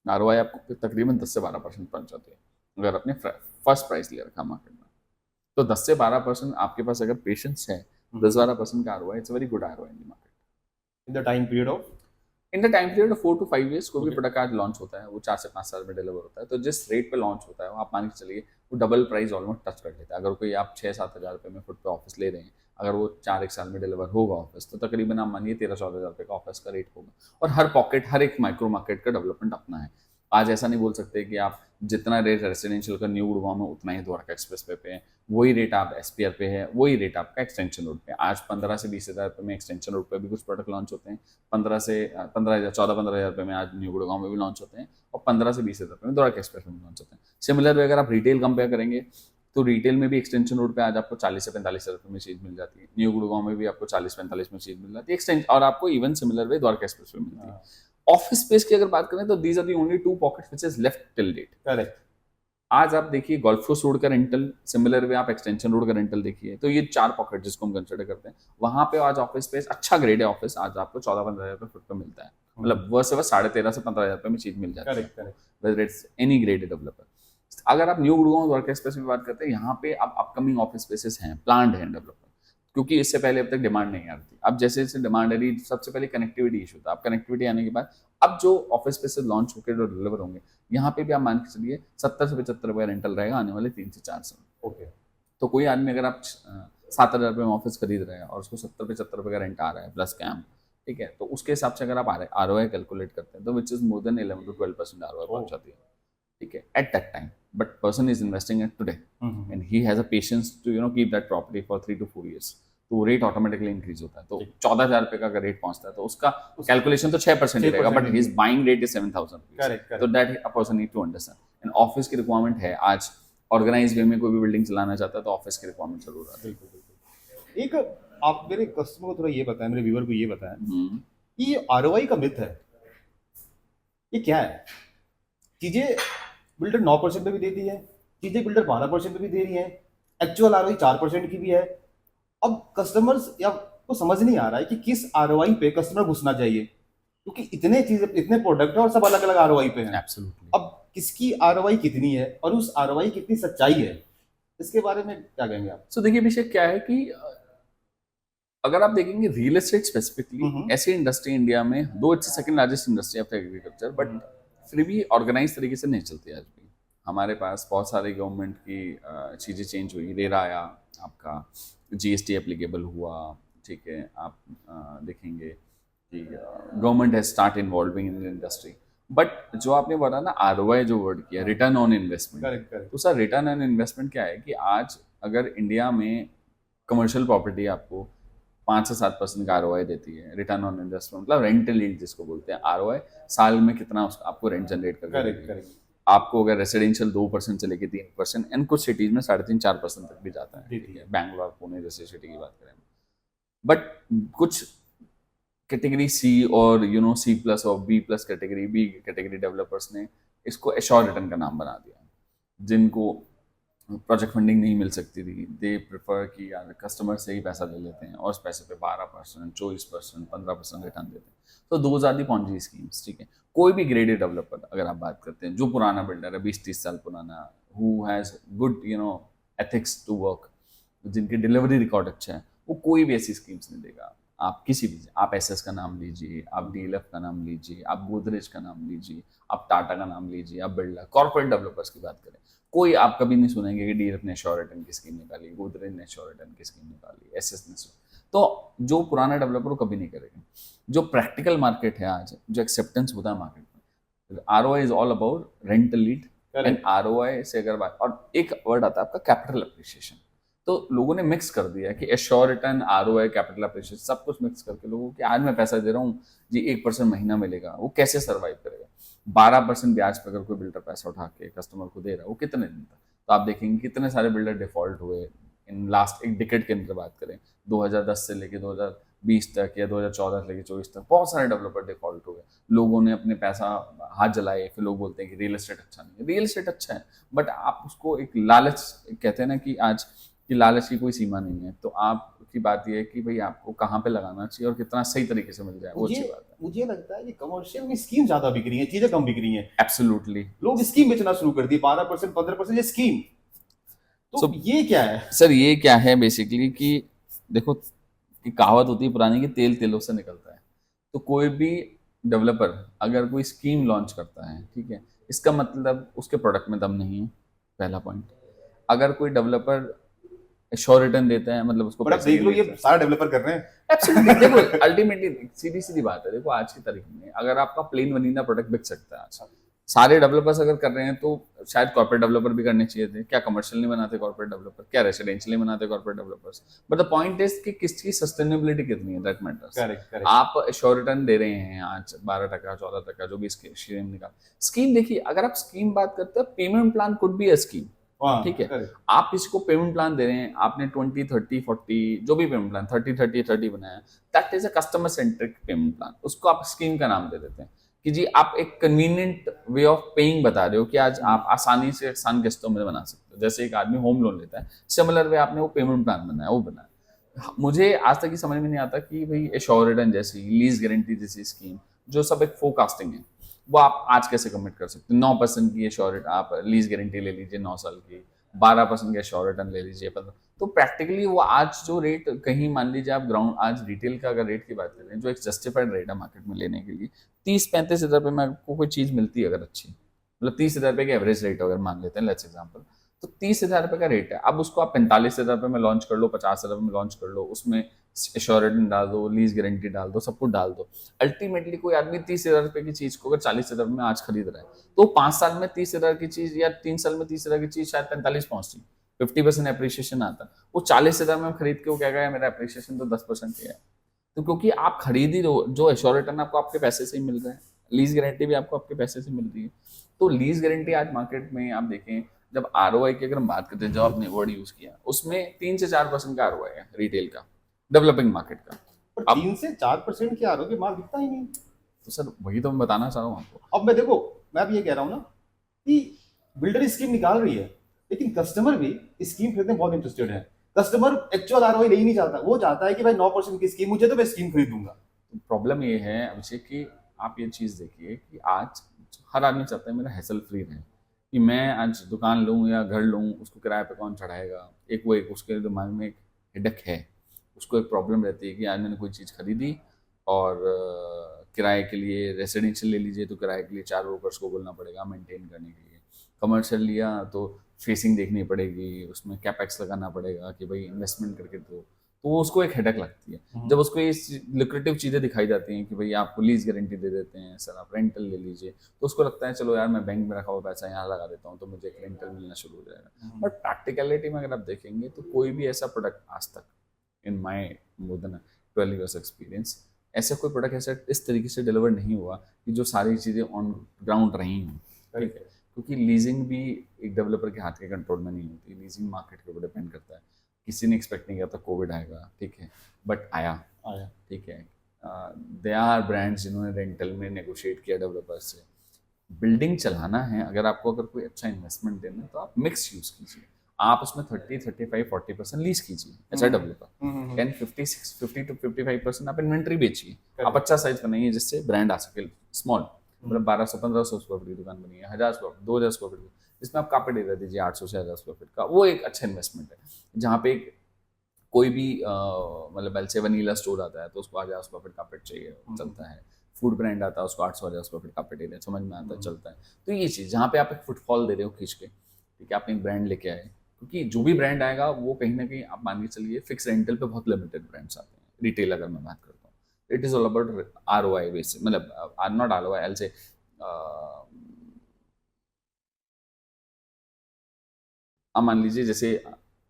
आरओआई आपको तकरीबन 10 से 12% पहुंच जाती है अगर आपने फर्स्ट प्राइस ले रखा मार्केट में। तो 10 से 12% आपके पास अगर पेशेंस है, 10-12% का ROI, it's very good ROI in the market. In the time period of in the time period 4 to 5 years कोई भी Okay. प्रोडक्ट आज लॉन्च होता है वो 4 से 5 साल में डिलीवर होता है। तो जिस रेट पे लॉन्च होता है वो आप मान के चलिए वो डबल प्राइस ऑलमोस्ट टच कर लेता है। अगर कोई आप 6-7 हज़ार रुपये में फुट पे ऑफिस ले रहे हैं, अगर वो 4 एक साल में डिलीवर होगा ऑफिस, तो तकरीबन आप मानिए 13-14 हज़ार रुपये का ऑफिस का रेट होगा। और हर पॉकेट, हर एक माइक्रो मार्केट का डेवलपमेंट अपना है। आज ऐसा नहीं बोल सकते कि आप जितना रेट रेसिडेंशियल का न्यू गुड़गांव में उतना ही द्वारका एक्सप्रेस पे है, वही रेट आप एसपीआर पे है, वही रेट आपका एक्सटेंशन रोड पे। आज 15 से 20 हज़ार रुपये में एक्सटेंशन रोड पे भी कुछ प्रोडक्ट लॉन्च होते हैं, 15 हज़ार 14-15 हज़ार रुपये में आज न्यू गुड़गांव में भी लॉन्च होते हैं, और 15 से 20 हज़ार रुपये में द्वारका एक्सप्रेस में भी लॉन्च होते हैं। सिमिलर अगर आप रिटेल कंपेयर करेंगे तो रिटेल में भी एक्सटेंशन रोड पे आज आपको 40 से 45 हज़ार रुपये में चीज़ मिल जाती है, न्यू गुड़गांव में भी आपको 40-45 में चीज़ मिल जाती है एक्सटेंशन, और आपको even similar way Dwarka express में मिलती है। ऑफिस स्पेस की अगर बात करें तो these are the only 2 pockets which is left till date. correct. आज आप देखिए गोल्फ कोर्स रोड का रेंटल, सिमिलर वे आप एक्सटेंशन रोड का रेंटल देखिए, तो ये 4 पॉकेट जिसको हम कंसिडर करते हैं, वहां पे आज ऑफिस स्पेस अच्छा ग्रेड है ऑफिस, आज आपको 14-15 हज़ार रुपये फुट पे मिलता है। मतलब वह से 13.5 से 15 हज़ार रुपये में चीज मिल जाती है, Correct. Correct. Whether it's any grade developer. अगर आप न्यू गुड़गांव द्वारका एक्सप्रेस में बात करते हैं, यहाँ पे अब अपकमिंग ऑफिस स्पेसेस हैं, प्लान्ड हैं डेवलपर, क्योंकि इससे पहले अब तक डिमांड नहीं आ रही थी। अब जैसे जैसे डिमांड आ रही, सबसे पहले कनेक्टिविटी इशू था, अब कनेक्टिविटी आने के बाद अब जो ऑफिस स्पेसेस लॉन्च होकर जो डिलीवर होंगे, यहाँ पे भी आप मान के चलिए 70 से 75 रुपये रेंटल रहेगा आने वाले 3 से 4 साल। Okay. तो कोई आदमी अगर आप 7 हज़ार रुपये में ऑफिस खरीद रहे हैं और उसको 70-75 रुपये का रेंट आ रहा है प्लस कैम्प, ठीक है, तो उसके हिसाब से अगर आप आरओआई कैलकुलेट करते हैं तो which is more than 11 to 12% ROI पहुंच जाती है, ठीक है, at that time. But person is investing at today and he has a patience to keep that property for 3 to 4 years, तो वो रेट ऑटोमेटिकली इंक्रीज होता है। तो 14 हज़ार रुपये का अगर रेट पहुंचता है तो उसका कैलकुलेशन तो 6% ही रहेगा, but his buying rate is 7,000 Correct. तो Correct. That a person need to understand. And office की रिक्वायरमेंट है आज, ऑर्गेनाइज वे में कोई भी बिल्डिंग चलाना चाहता है तो ऑफिस की रिक्वायरमेंट जरूर आती है। बिल्कुल बिल्कुल। एक आप मेरे कस्टमर को थोड़ा ये बताएं, मेरे व्यूअर को ये बताएं कि ये आरओआई का मिथ है, ये क्या है? चीजें बिल्डर 9% पे भी देती है, चीजें बिल्डर 12% पे भी दे रही है, एक्चुअल आरओआई 4% की भी है। अब कस्टमर्स या को समझ नहीं आ रहा है कि किस आरओआई पे कस्टमर घुसना चाहिए, क्योंकि इतने चीजें, इतने प्रोडक्ट है और सब अलग अलग आरओआई पे हैं। एब्सोल्युटली। अब किसकी आरओआई कितनी है और उस आरओआई कितनी सच्चाई है, इसके बारे में क्या कहेंगे आप? सो देखिए अभिषेक, क्या है कि अगर आप देखेंगे रियल एस्टेट स्पेसिफिकली, ऐसी इंडस्ट्री इंडिया में, दो it's second largest industry of agriculture, but फिर भी ऑर्गेनाइज तरीके से नहीं चलती आज भी। हमारे पास बहुत सारी गवर्नमेंट की चीज़ें चेंज हुई, रेरा आया, आपका जीएसटी एप्लीकेबल हुआ, ठीक है, आप देखेंगे कि government has start involving in industry. But जो आपने बोला ना आरओआई जो वर्ड किया, return on investment, correct correct. तो सर रिटर्न ऑन इन्वेस्टमेंट क्या है कि आज अगर इंडिया में कमर्शियल प्रॉपर्टी आपको 5 से 7% का आरओआई देती है, रिटर्न ऑन इन्वेस्टमेंट मतलब रेंटल यील्ड जिसको बोलते हैं, आरओआई साल में कितना आपको रेंट जनरेट करके करेक्ट देगी। करेक्ट। आपको अगर रेसिडेंशियल 2% से लेके 3%, एंड कुछ सिटीज में 3.5-4% तक भी जाता है, ठीक है, बैंगलोर पुणे जैसे सिटी की बात करें। बट कुछ कैटेगरी सी और C+ और B+ category, B category developers ने इसको एश्योर रिटर्न का नाम बना दिया, जिनको प्रोजेक्ट फंडिंग नहीं मिल सकती थी, दे प्रेफर कि यार कस्टमर से ही पैसा ले लेते हैं और उस पैसे पे 12%, 24%, 15% रिटर्न देते हैं। तो those are the Ponzi schemes, ठीक है। कोई भी ग्रेडेड डेवलपर अगर आप बात करते हैं, जो पुराना बिल्डर है 20-30 साल पुराना, who has good ethics to work, जिनकी डिलीवरी रिकॉर्ड अच्छा है, वो कोई भी ऐसी स्कीम्स नहीं देगा। आप किसी भी, आप एसएस का नाम लीजिए, आप डीएलएफ का नाम लीजिए, आप गोदरेज का नाम लीजिए, आप टाटा का नाम लीजिए, आप बिरला कॉर्पोरेट डेवलपर्स की बात करें, कोई आप कभी नहीं सुनेंगे कि डीएलएफ ने श्योर रिटर्न की स्कीम निकाली, गोदरेज ने श्योर रिटर्न की स्कीम निकाली, एसएस ने। तो जो पुराना डेवलपर वो कभी नहीं करेगा। जो प्रैक्टिकल मार्केट है आज, जो एक्सेप्टेंस होता है मार्केट में, ROI is all about rental lead and ROI से अगर बात, और एक वर्ड आता है आपका कैपिटल अप्रिशिएशन। तो लोगों ने मिक्स कर दिया कि assure return, ROI, capital appreciation, सब कुछ मिक्स करके लोगों को, आज मैं पैसा दे रहा हूँ जी 1% महीना मिलेगा, वो कैसे सर्वाइव करेगा? 12% ब्याज पर अगर कोई बिल्डर पैसा उठा के कस्टमर को दे रहा है, वो कितने दिन तक? तो आप देखेंगे कितने सारे बिल्डर डिफॉल्ट हुए इन लास्ट एक डिकेड के अंदर। बात करें 2010 से लेके 20 तक या 2014 से लेकर 24 तक बहुत सारे डेवलपर डिफॉल्ट हो गए, लोगों ने अपने पैसा हाथ जलाए, फिर लोग बोलते हैं कि रियल एस्टेट अच्छा नहीं है। रियल एस्टेट अच्छा है, बट आप उसको एक लालच, कहते हैं ना कि आज की लालच की कोई सीमा नहीं है, तो आपकी बात यह है कि भाई आपको कहाँ पे लगाना चाहिए और कितना सही तरीके से मिल जाए, वो अच्छी बात है। मुझे लगता है कि कमर्शियल में स्कीम ज्यादा बिक रही है, चीजें कम बिक रही हैं। एब्सोल्युटली। लोग स्कीम बेचना शुरू कर दिए, 12% 15% ये स्कीम। तो So, ये क्या है? सर ये क्या है बेसिकली कि देखो कि कहावत होती है पुरानी कि तेल तेलों से निकलता है। तो कोई भी डेवलपर अगर कोई स्कीम लॉन्च करता है, ठीक है, इसका मतलब उसके प्रोडक्ट में दम नहीं है, पहला पॉइंट। अगर कोई डेवलपर श्योर रिटर्न देता है, मतलब उसको पर अब पैसे देख लो, नहीं ये लेता है। सारा डेवलपर कर रहे हैं। एब्सोल्युटली। देखो अल्टीमेटली सीधी सीधी बात है, देखो आज की तारीख में अगर आपका प्लेन वनीला प्रोडक्ट बिक सकता है आज, सारे डेवलपर्स अगर कर रहे हैं, तो शायद कॉर्पोरेट डेवलपर भी करने चाहिए थे। क्या कमर्शियल नहीं बनाते कॉर्पोरेट डेवलपर? क्या रेसिडेंशियल नहीं बनाते corporate developers? But the point is कि किसकी सस्टेनेबिलिटी कितनी है, दैट मैटर्स। Correct correct. आप श्योर रिटर्न दे रहे हैं आज 12% 14%, जो भी स्कीम निकाल स्कीम। देखिए अगर आप स्कीम बात करते हैं, payment plan could be a scheme, ठीक है। करेक्ट। आप किसी को पेमेंट प्लान दे रहे हैं, आपने 20 30 40 जो भी पेमेंट प्लान 30 30 30 बनाया, that is a customer centric payment plan. उसको आप स्कीम का नाम दे देते हैं कि जी आप एक कन्वीनियंट वे ऑफ पेइंग बता रहे हो कि आज आप आसानी से आसान किस्तों में बना सकते हो। जैसे एक आदमी होम लोन लेता है, सिमिलर वे आपने वो पेमेंट प्लान बनाया, वो बनाया। मुझे आज तक ये समझ में नहीं आता कि भाई एश्योर्ड रिटर्न जैसी, लीज गारंटी जैसी स्कीम, जो सब एक फोरकास्टिंग है, वो आप आज कैसे कमिट कर सकते हैं? 9% की एश्योर्ड आप लीज गारंटी ले लीजिए 9 साल की, 12% का एश्योर्ड रिटर्न ले लीजिए 15। तो प्रैक्टिकली वो आज जो रेट, कहीं मान लीजिए आप ग्राउंड आज रिटेल का अगर रेट की बात करें, जो एक जस्टिफाइड रेट है मार्केट में लेने के लिए, 30-35 हज़ार रुपये में आपको कोई चीज़ मिलती है अगर अच्छी, मतलब 30 हज़ार रुपये की एवरेज रेट अगर मान लेते हैं, लेट्स एग्जाम्पल, तो 30 हज़ार रुपये का रेट है। अब उसको आप 45 हज़ार रुपये में लॉन्च कर लो, 50 हज़ार रुपये में लॉन्च कर लो, उसमें एश्योरेंस डाल दो, लीज गारंटी डाल दो, सब कुछ डाल दो। अल्टीमेटली कोई आदमी 30 हज़ार रुपये की चीज़ को अगर 40 हज़ार में आज खरीद रहा है, तो 5 साल में 30 हज़ार की चीज़ या 3 साल में 30 हज़ार की चीज़ शायद 45 पहुंचती, 50% अप्रिशिएशन आता। वो 40 हज़ार में खरीद के वो क्या कहेगा, मेरा अप्रिशिएशन तो 10% ही है। तो क्योंकि आप खरीद ही रहे हो, जो एश्योर रिटर्न आपको आपके पैसे से ही मिल रहा है, लीज गारंटी भी आपको आपके पैसे से मिल रही है। तो लीज गारंटी आज मार्केट में आप देखें, जब आरओआई की अगर हम बात करते हैं, जो आपने वर्ड यूज किया, उसमें 3 से 4% का आरओआई है रिटेल का, डेवलपिंग मार्केट का। पर अब 3 से 4% के आरोग्य माल दिखता ही नहीं। तो सर वही तो मैं बताना चाह रहा हूँ आपको। अब मैं देखो, मैं भी ये कह रहा हूँ ना कि बिल्डर स्कीम निकाल रही है, लेकिन कस्टमर भी स्कीम खरीदने में बहुत इंटरेस्टेड है। कस्टमर एक्चुअल आरओआई ले ही नहीं चाहता, वो चाहता है कि भाई 9% की स्कीम मुझे, तो मैं स्कीम खरीदूंगा। प्रॉब्लम ये है अभिषेक कि आप ये चीज़ देखिए कि आज हर आदमी चाहता है मेरा हैसल फ्री रहे, कि मैं आज दुकान लूँ या घर लूँ, उसको किराए पे कौन चढ़ाएगा। एक उसके दिमाग में एक हिडक है, उसको एक प्रॉब्लम रहती है कि आज मैंने कोई चीज़ खरीदी और किराए के लिए, रेसिडेंशियल ले लीजिए तो किराए के लिए 4 ब्रोकर्स को बोलना पड़ेगा मेंटेन करने के लिए। कमर्शियल लिया तो फेसिंग देखनी पड़ेगी, उसमें कैपेक्स लगाना पड़ेगा कि भाई इन्वेस्टमेंट करके तो वो उसको एक हेडक लगती है। जब उसको ये लुक्रेटिव चीज़ें दिखाई जाती हैं कि भाई आपको लीज गारंटी दे देते हैं सर, आप रेंटल ले लीजिए, तो उसको लगता है चलो यार मैं बैंक में रखा हुआ पैसा यहाँ लगा देता हूँ तो मुझे एक रेंटल मिलना शुरू हो जाएगा। बट प्रैक्टिकलिटी में अगर आप देखेंगे तो कोई भी ऐसा प्रोडक्ट आज तक, इन माई मोर देन 12 years एक्सपीरियंस, ऐसा कोई प्रोडक्ट ऐसा इस तरीके से डिलीवर नहीं हुआ कि जो सारी चीज़ें ऑन ग्राउंड रही हों, ठीक है। क्योंकि लीजिंग भी एक डेवलपर के हाथ के कंट्रोल में नहीं होती, लीजिंग मार्केट के ऊपर डिपेंड करता है। किसी ने एक्सपेक्ट नहीं किया था कोविड आएगा, ठीक है, बट आया, ठीक है। दे आर ब्रांड्स जिन्होंने रेंटल में नेगोशिएट किया डेवलपर से। बिल्डिंग चलाना है, अगर आपको अगर कोई अच्छा इन्वेस्टमेंट देना है तो आप मिक्स यूज़ कीजिए, आप उसमें 30 35 40% लीज कीजिए एज अ डेवलपर, 50 to 55% आप इन्वेंट्री बेचिए। आप अच्छा साइज बनाइए जिससे ब्रांड आ सके, स्मॉल, मतलब 1200-1500 स्क्वायर फीट की दुकान बनी है, 1000 स्क्वायर फीट, 2000 स्क्वायर फीट, जिसमें आप कार्पेट एरिया दीजिए 800 से 1000 स्क्वायर फीट का, वो एक अच्छा इन्वेस्टमेंट है। जहाँ पे कोई भी मतलब एल से वनीला स्टोर आता है तो उसको 1000 स्क्वायर फीट कार्पेट चाहिए, चलता है। फूड ब्रांड आता है उसको 800-1000 स्क्वायर फीट कार्पेट एरिया, समझ में आता है, चलता है। तो ये चीज़ जहाँ पे आप एक फुटफॉल दे रहे हो खींच के, ठीक है, आपने एक ब्रांड लेके आए, क्योंकि जो भी ब्रांड आएगा वो कहीं ना कहीं आप मान के चलिए फिक्स रेंटल पे बहुत लिमिटेड ब्रांड्स आते हैं। रिटेल अगर मैं बात करता हूँ, it is all about ROI basis, मतलब नॉट आरओआई, एल से अब मान लीजिए जैसे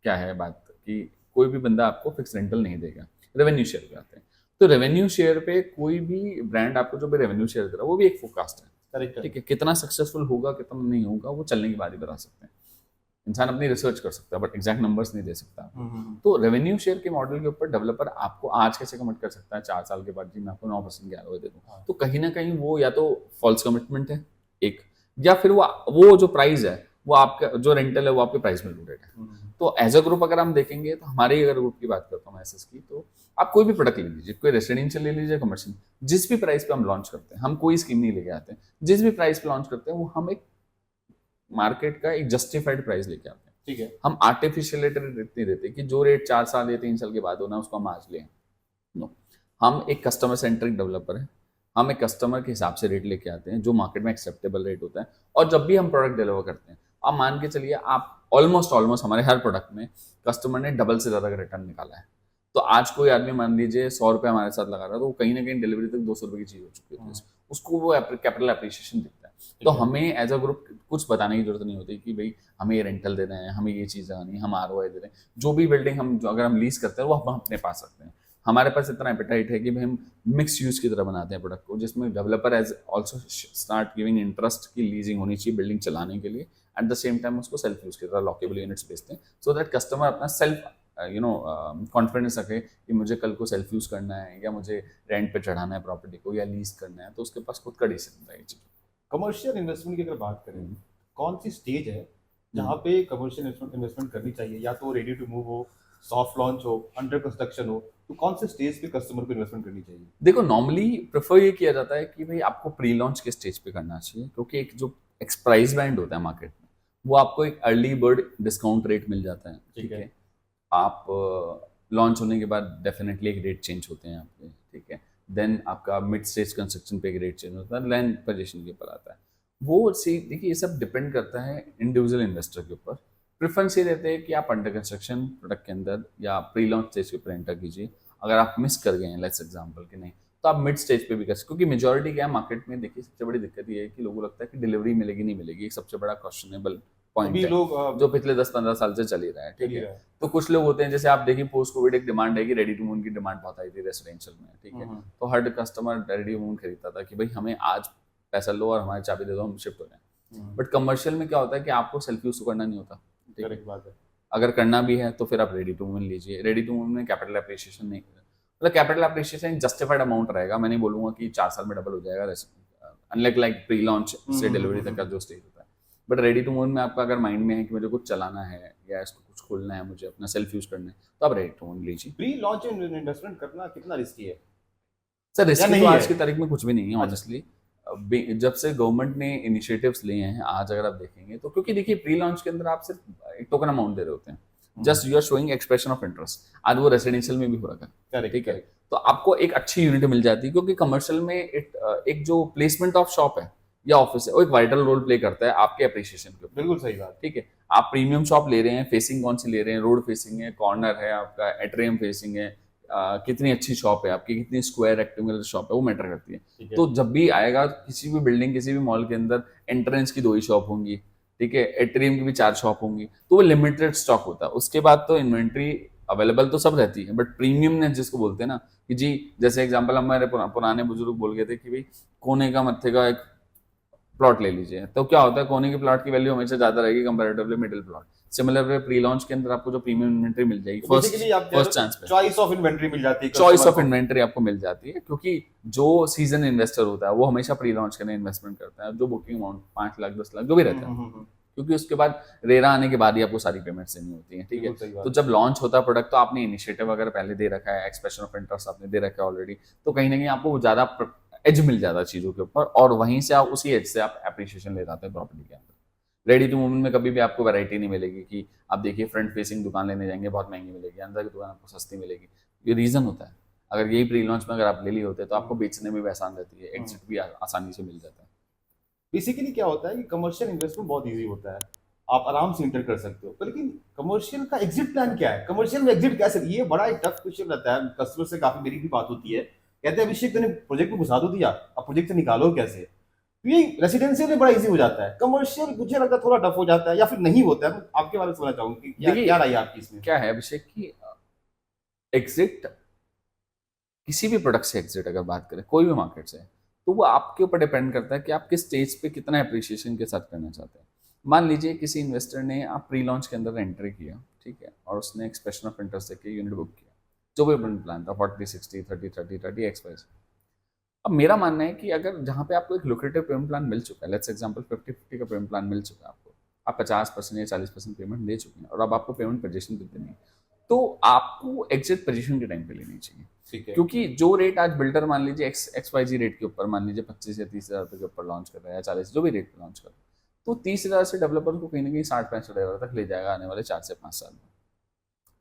क्या है बात कि कोई भी बंदा आपको फिक्स रेंटल नहीं देगा, रेवेन्यू शेयर पे आते हैं। तो रेवेन्यू शेयर पे कोई भी ब्रांड आपको जो भी रेवेन्यू शेयर दे रहा है वो भी एक फोरकास्ट है, ठीक है। कितना सक्सेसफुल होगा कितना नहीं होगा वो चलने के बाद ही बता सकते हैं। इंसान अपनी रिसर्च कर सकता है बट एग्जैक्ट नंबर्स नहीं दे सकता। तो रेवेन्यू शेयर के मॉडल के ऊपर डेवलपर आपको आज कैसे कमिट कर सकता है 4 साल के बाद जी मैं आपको 9% की आरओआई दे दूँ, हाँ। तो कहीं ना कहीं वो या तो फॉल्स कमिटमेंट है एक, या फिर वो जो प्राइस है वो आपका जो रेंटल है वो आपके प्राइस में रूटेड है। तो एज अ ग्रुप अगर हम देखेंगे तो हमारे ही अगर ग्रुप की बात करता हूँ एसएस की, तो आप कोई भी प्रोडक्ट ले लीजिए, कोई रेसिडेंशियल ले लीजिए, कमर्शियल, जिस भी प्राइस पे हम लॉन्च करते हैं, हम कोई स्कीम नहीं लेके आते हैं, जिस भी प्राइस पे लॉन्च करते हैं वो हम एक मार्केट का एक जस्टिफाइड प्राइस लेके आते हैं। ठीक है। हम आर्टिफिशियल रेट नहीं देते कि जो रेट 4 साल या 3 साल के बाद होना उसको हम आज लें। नो, हम एक कस्टमर सेंट्रिक डेवलपर है, हम एक कस्टमर के हिसाब से रेट लेके आते हैं जो मार्केट में एक्सेप्टेबल रेट होता है। और जब भी हम प्रोडक्ट डिलीवर करते हैं, आप मान के चलिए आप ऑलमोस्ट हमारे हर प्रोडक्ट में कस्टमर ने डबल से ज्यादा का रिटर्न निकाला है। तो आज कोई आदमी मान लीजिए 100 रुपये हमारे साथ लगा रहा है, तो कहीं ना कहीं डिलीवरी तक 200 रुपये की चीज हो चुकी होती है, उसको वो कैपिटल एप्रिसिएशन दिखता है। तो हमें एज अ ग्रुप कुछ बताने की जरूरत नहीं होती कि भाई हमें ये रेंटल दे रहे हैं, हमें ये चीज़ लगानी है, हम आरओआई दे रहे हैं। जो भी बिल्डिंग हम अगर हम लीज करते हैं वो हम अपने पास रखते हैं। हमारे पास इतना एपेटाइट है कि भाई हम मिक्स यूज की तरह बनाते हैं प्रोडक्ट को, जिसमें developer as also start giving interest की लीजिंग होनी चाहिए बिल्डिंग चलाने के लिए। एट द सेम टाइम उसको सेल्फ यूज की तरह लॉकेबल यूनिट्स बेचते हैं, सो दैट कस्टमर अपना सेल्फ कॉन्फिडेंस रखे कि मुझे कल को सेल्फ यूज करना है या मुझे रेंट पे चढ़ाना है प्रॉपर्टी को या लीज करना है, तो उसके पास खुद का डिसीजन रहेगी। कमर्शियल इन्वेस्टमेंट की अगर बात करें, कौन सी स्टेज है जहाँ पे कमर्शियल इन्वेस्टमेंट करनी चाहिए? या तो रेडी टू मूव हो, सॉफ्ट लॉन्च हो, अंडर कंस्ट्रक्शन हो, तो कौन से स्टेज पे कस्टमर को इन्वेस्टमेंट करनी चाहिए? देखो नॉर्मली प्रेफर ये किया जाता है कि भाई आपको प्री लॉन्च के स्टेज पे करना चाहिए, क्योंकि एक जो प्राइस बैंड होता है मार्केट में, वो आपको एक अर्ली बर्ड डिस्काउंट रेट मिल जाता है। ठीक है। आप लॉन्च होने के बाद डेफिनेटली एक रेट चेंज होते हैं आपके, ठीक है। देन आपका मिड स्टेज कंस्ट्रक्शन पे एक रेट चेंज होता है, लैंड पोजीशन के ऊपर आता है। वो सी देखिए ये सब डिपेंड करता है इंडिविजुअल इन्वेस्टर के ऊपर। प्रेफरेंस ये रहते हैं कि आप अंडर कंस्ट्रक्शन प्रोडक्ट के अंदर या प्री लॉन्च स्टेज के ऊपर एंटर कीजिए। अगर आप मिस कर गए हैं लेट्स एग्जांपल कि नहीं, तो आप मिड स्टेज पे भी कर सकते, क्योंकि मेजॉरिटी क्या है मार्केट में, देखिए सबसे बड़ी दिक्कत ये है कि लोगों को लगता है कि डिलीवरी मिलेगी नहीं मिलेगी, एक सबसे बड़ा क्वेश्चनेबल पॉइंट अभी है लोग जो पिछले 10-15 साल से चल ही रहा है, ठीक है। तो कुछ लोग होते हैं, जैसे आप देखिए पोस्ट कोविड एक डिमांड है कि रेडी टू मूव की डिमांड बहुत आई थी रेसिडेंशियल में, ठीक है। तो हर कस्टमर रेडी टू मूव खरीदता था कि भाई हमें आज पैसा लो और हमारी चाबी दे दो, हम शिफ्ट हो जाए। बट कमर्शियल में क्या होता है कि आपको सेल्फ यूज तो करना नहीं होता, ठीक है। बात है। अगर करना भी है तो फिर आप रेडी टू मूव लीजिए। रेडी टू मूव में कैपिटल एप्रिसिएशन नहीं, मतलब कैपिटल एप्रिसिएशन जस्टिफाइड अमाउंट रहेगा। मैं नहीं बोलूंगा कि 4 साल में डबल हो जाएगा, अनलाइक लाइक प्री लॉन्च से डिलीवरी तक का जो स्टेज होता है। बट रेडी टू मूव में आपका अगर माइंड में है कि मुझे कुछ चलाना है या इसको कुछ खोलना है, मुझे अपना सेल्फ यूज करना है, तो आप रेडी टू मूव लीजिए। प्री लॉन्च इन्वेस्टमेंट करना कितना रिस्की है? सर रिस्क नहीं तो है? आज की तारीख में कुछ भी नहीं है ऑनेस्टली। जब से गवर्नमेंट ने इनिशिएटिव्स लिए हैं आज अगर आप देखेंगे तो, क्योंकि देखिए प्री लॉन्च के अंदर आप सिर्फ एक टोकन अमाउंट दे रहे होते हैं, just you are showing expression of interest. आज वो रेसिडेंशियल में भी हो रहा है, ठीक है। तो आपको एक अच्छी यूनिट मिल जाती है, क्योंकि कमर्शियल में एक जो प्लेसमेंट ऑफ शॉप है या ऑफिस है वो एक वाइटल रोल प्ले करता है आपके अप्रिसिएशन के ऊपर। बिल्कुल सही बात। ठीक है, आप प्रीमियम शॉप ले रहे हैं, फेसिंग कौन सी ले रहे हैं, रोड फेसिंग है, कॉर्नर है आपका, एट्रियम फेसिंग है, कितनी अच्छी शॉप है आपकी, कितनी स्क्वायर रेक्टेंगुलर शॉप है, वो मैटर करती है। तो जब भी आएगा किसी भी बिल्डिंग किसी भी मॉल के अंदर, एंट्रेंस की 2 ही शॉप होंगी, ठीक है, एट्रियम की भी 4 शॉप होंगी, तो वो लिमिटेड स्टॉक होता है। उसके बाद तो इन्वेंट्री अवेलेबल तो सब रहती है, बट प्रीमियमनेस जिसको बोलते हैं ना, कि जी जैसे एग्जांपल हमारे पुराने बुजुर्ग बोल गए थे कि भाई कोने का मत्थे का एक प्लॉट ले लीजिए, तो क्या होता है कोने के प्लॉट की वैल्यू हमेशा ज्यादा रहेगी comparatively middle plot. Similar way pre launch के अंदर आपको जो प्रीमियम इन्वेंट्री मिल जाएगी फर्स्ट चांस पे, चॉइस ऑफ इन्वेंट्री मिल जाती है, चॉइस ऑफ इन्वेंट्री आपको मिल जाती है, क्योंकि जो सीजन इन्वेस्टर होता है वो हमेशा प्री लॉन्च करने इन्वेस्टमेंट करता है, जो बुकिंग अमाउंट 5 लाख 10 लाख जो भी रहता है, क्योंकि उसके बाद रेरा आने के बाद ही आपको सारी पेमेंट्स देनी होती है, ठीक है। तो जब लॉन्च होता है प्रोडक्ट तो आपने इनिशिएटिव अगर पहले दे रखा है, एक्सप्रेशन ऑफ इंटरेस्ट आपने दे रखा है ऑलरेडी, तो कहीं ना कहीं आपको ज्यादा एज मिल जाता है चीजों के ऊपर, और वहीं से आप उसी एज से आप एप्रिसिएशन ले जाते हैं प्रॉपर्टी के अंदर। रेडी टू मूव में कभी भी आपको वैरायटी नहीं मिलेगी कि आप देखिए फ्रंट फेसिंग दुकान लेने जाएंगे बहुत महंगी मिलेगी, अंदर की दुकान आपको सस्ती मिलेगी। ये रीजन होता है, अगर यही प्री लॉन्च में अगर आप ले लिए होते तो आपको बेचने में भी आसान रहती है, एग्जिट भी आसानी से मिल जाता है। बेसिकली क्या होता है कि कमर्शियल इन्वेस्टमेंट बहुत इजी होता है, आप आराम से इंटर कर सकते हो, लेकिन कमर्शियल का एग्जिट प्लान क्या है? कमर्शियल में एग्जिट कैसे? ये बड़ा एक टफ क्वेश्चन रहता है। कस्टमर से काफी मेरी भी बात होती है, कहते हैं अभिषेक तूने प्रोजेक्ट में घुसा तो दिया, अब प्रोजेक्ट से निकालो कैसे? तो ये रेसिडेंशियल में बड़ा इजी हो जाता है, कमर्शियल मुझे लगता है थोड़ा टफ हो जाता है, या फिर नहीं होता है। आपके बारे में सुनना चाहूंगा कि क्या रही आपकी इसमें? क्या है अभिषेक की एग्जिट, किसी भी प्रोडक्ट से एग्जिट अगर बात करें कोई भी मार्केट से, तो वो आपके ऊपर डिपेंड करता है कि आप किस स्टेज पे कितना एप्रिसिएशन के साथ करना चाहते हैं। मान लीजिए किसी इन्वेस्टर ने आप प्री लॉन्च के अंदर एंट्री किया, ठीक है, और उसने एक्सप्रेशन ऑफ इंटरेस्ट देके यूनिट बुक किया, जो भी प्लान था 40 60 30 30 30 XYZ। अब मेरा मानना है कि अगर जहाँ पे आपको एक लुक्रेटिव पेमेंट प्लान मिल चुका है, लेट्स एग्जांपल 50-50 का पेमेंट प्लान मिल चुका है आपको, आप 50% या 40% पेमेंट दे चुके हैं और अब आपको पेमेंट पोजीशन पे देनी है, तो आपको एग्जिट पोजीशन के टाइम पे लेनी चाहिए। ठीक है। क्योंकि जो रेट आज बिल्डर मान लीजिए XYZ रेट के ऊपर, मान लीजिए 25 या 30 हज़ार के ऊपर लॉन्च कर रहा है, या 40, जो भी रेट पे लॉन्च कर रहा है, तो 30 हज़ार से डेवलपर को कहीं ना कहीं 60-65 हज़ार तक ले जाएगा आने वाले 4 से 5 साल में,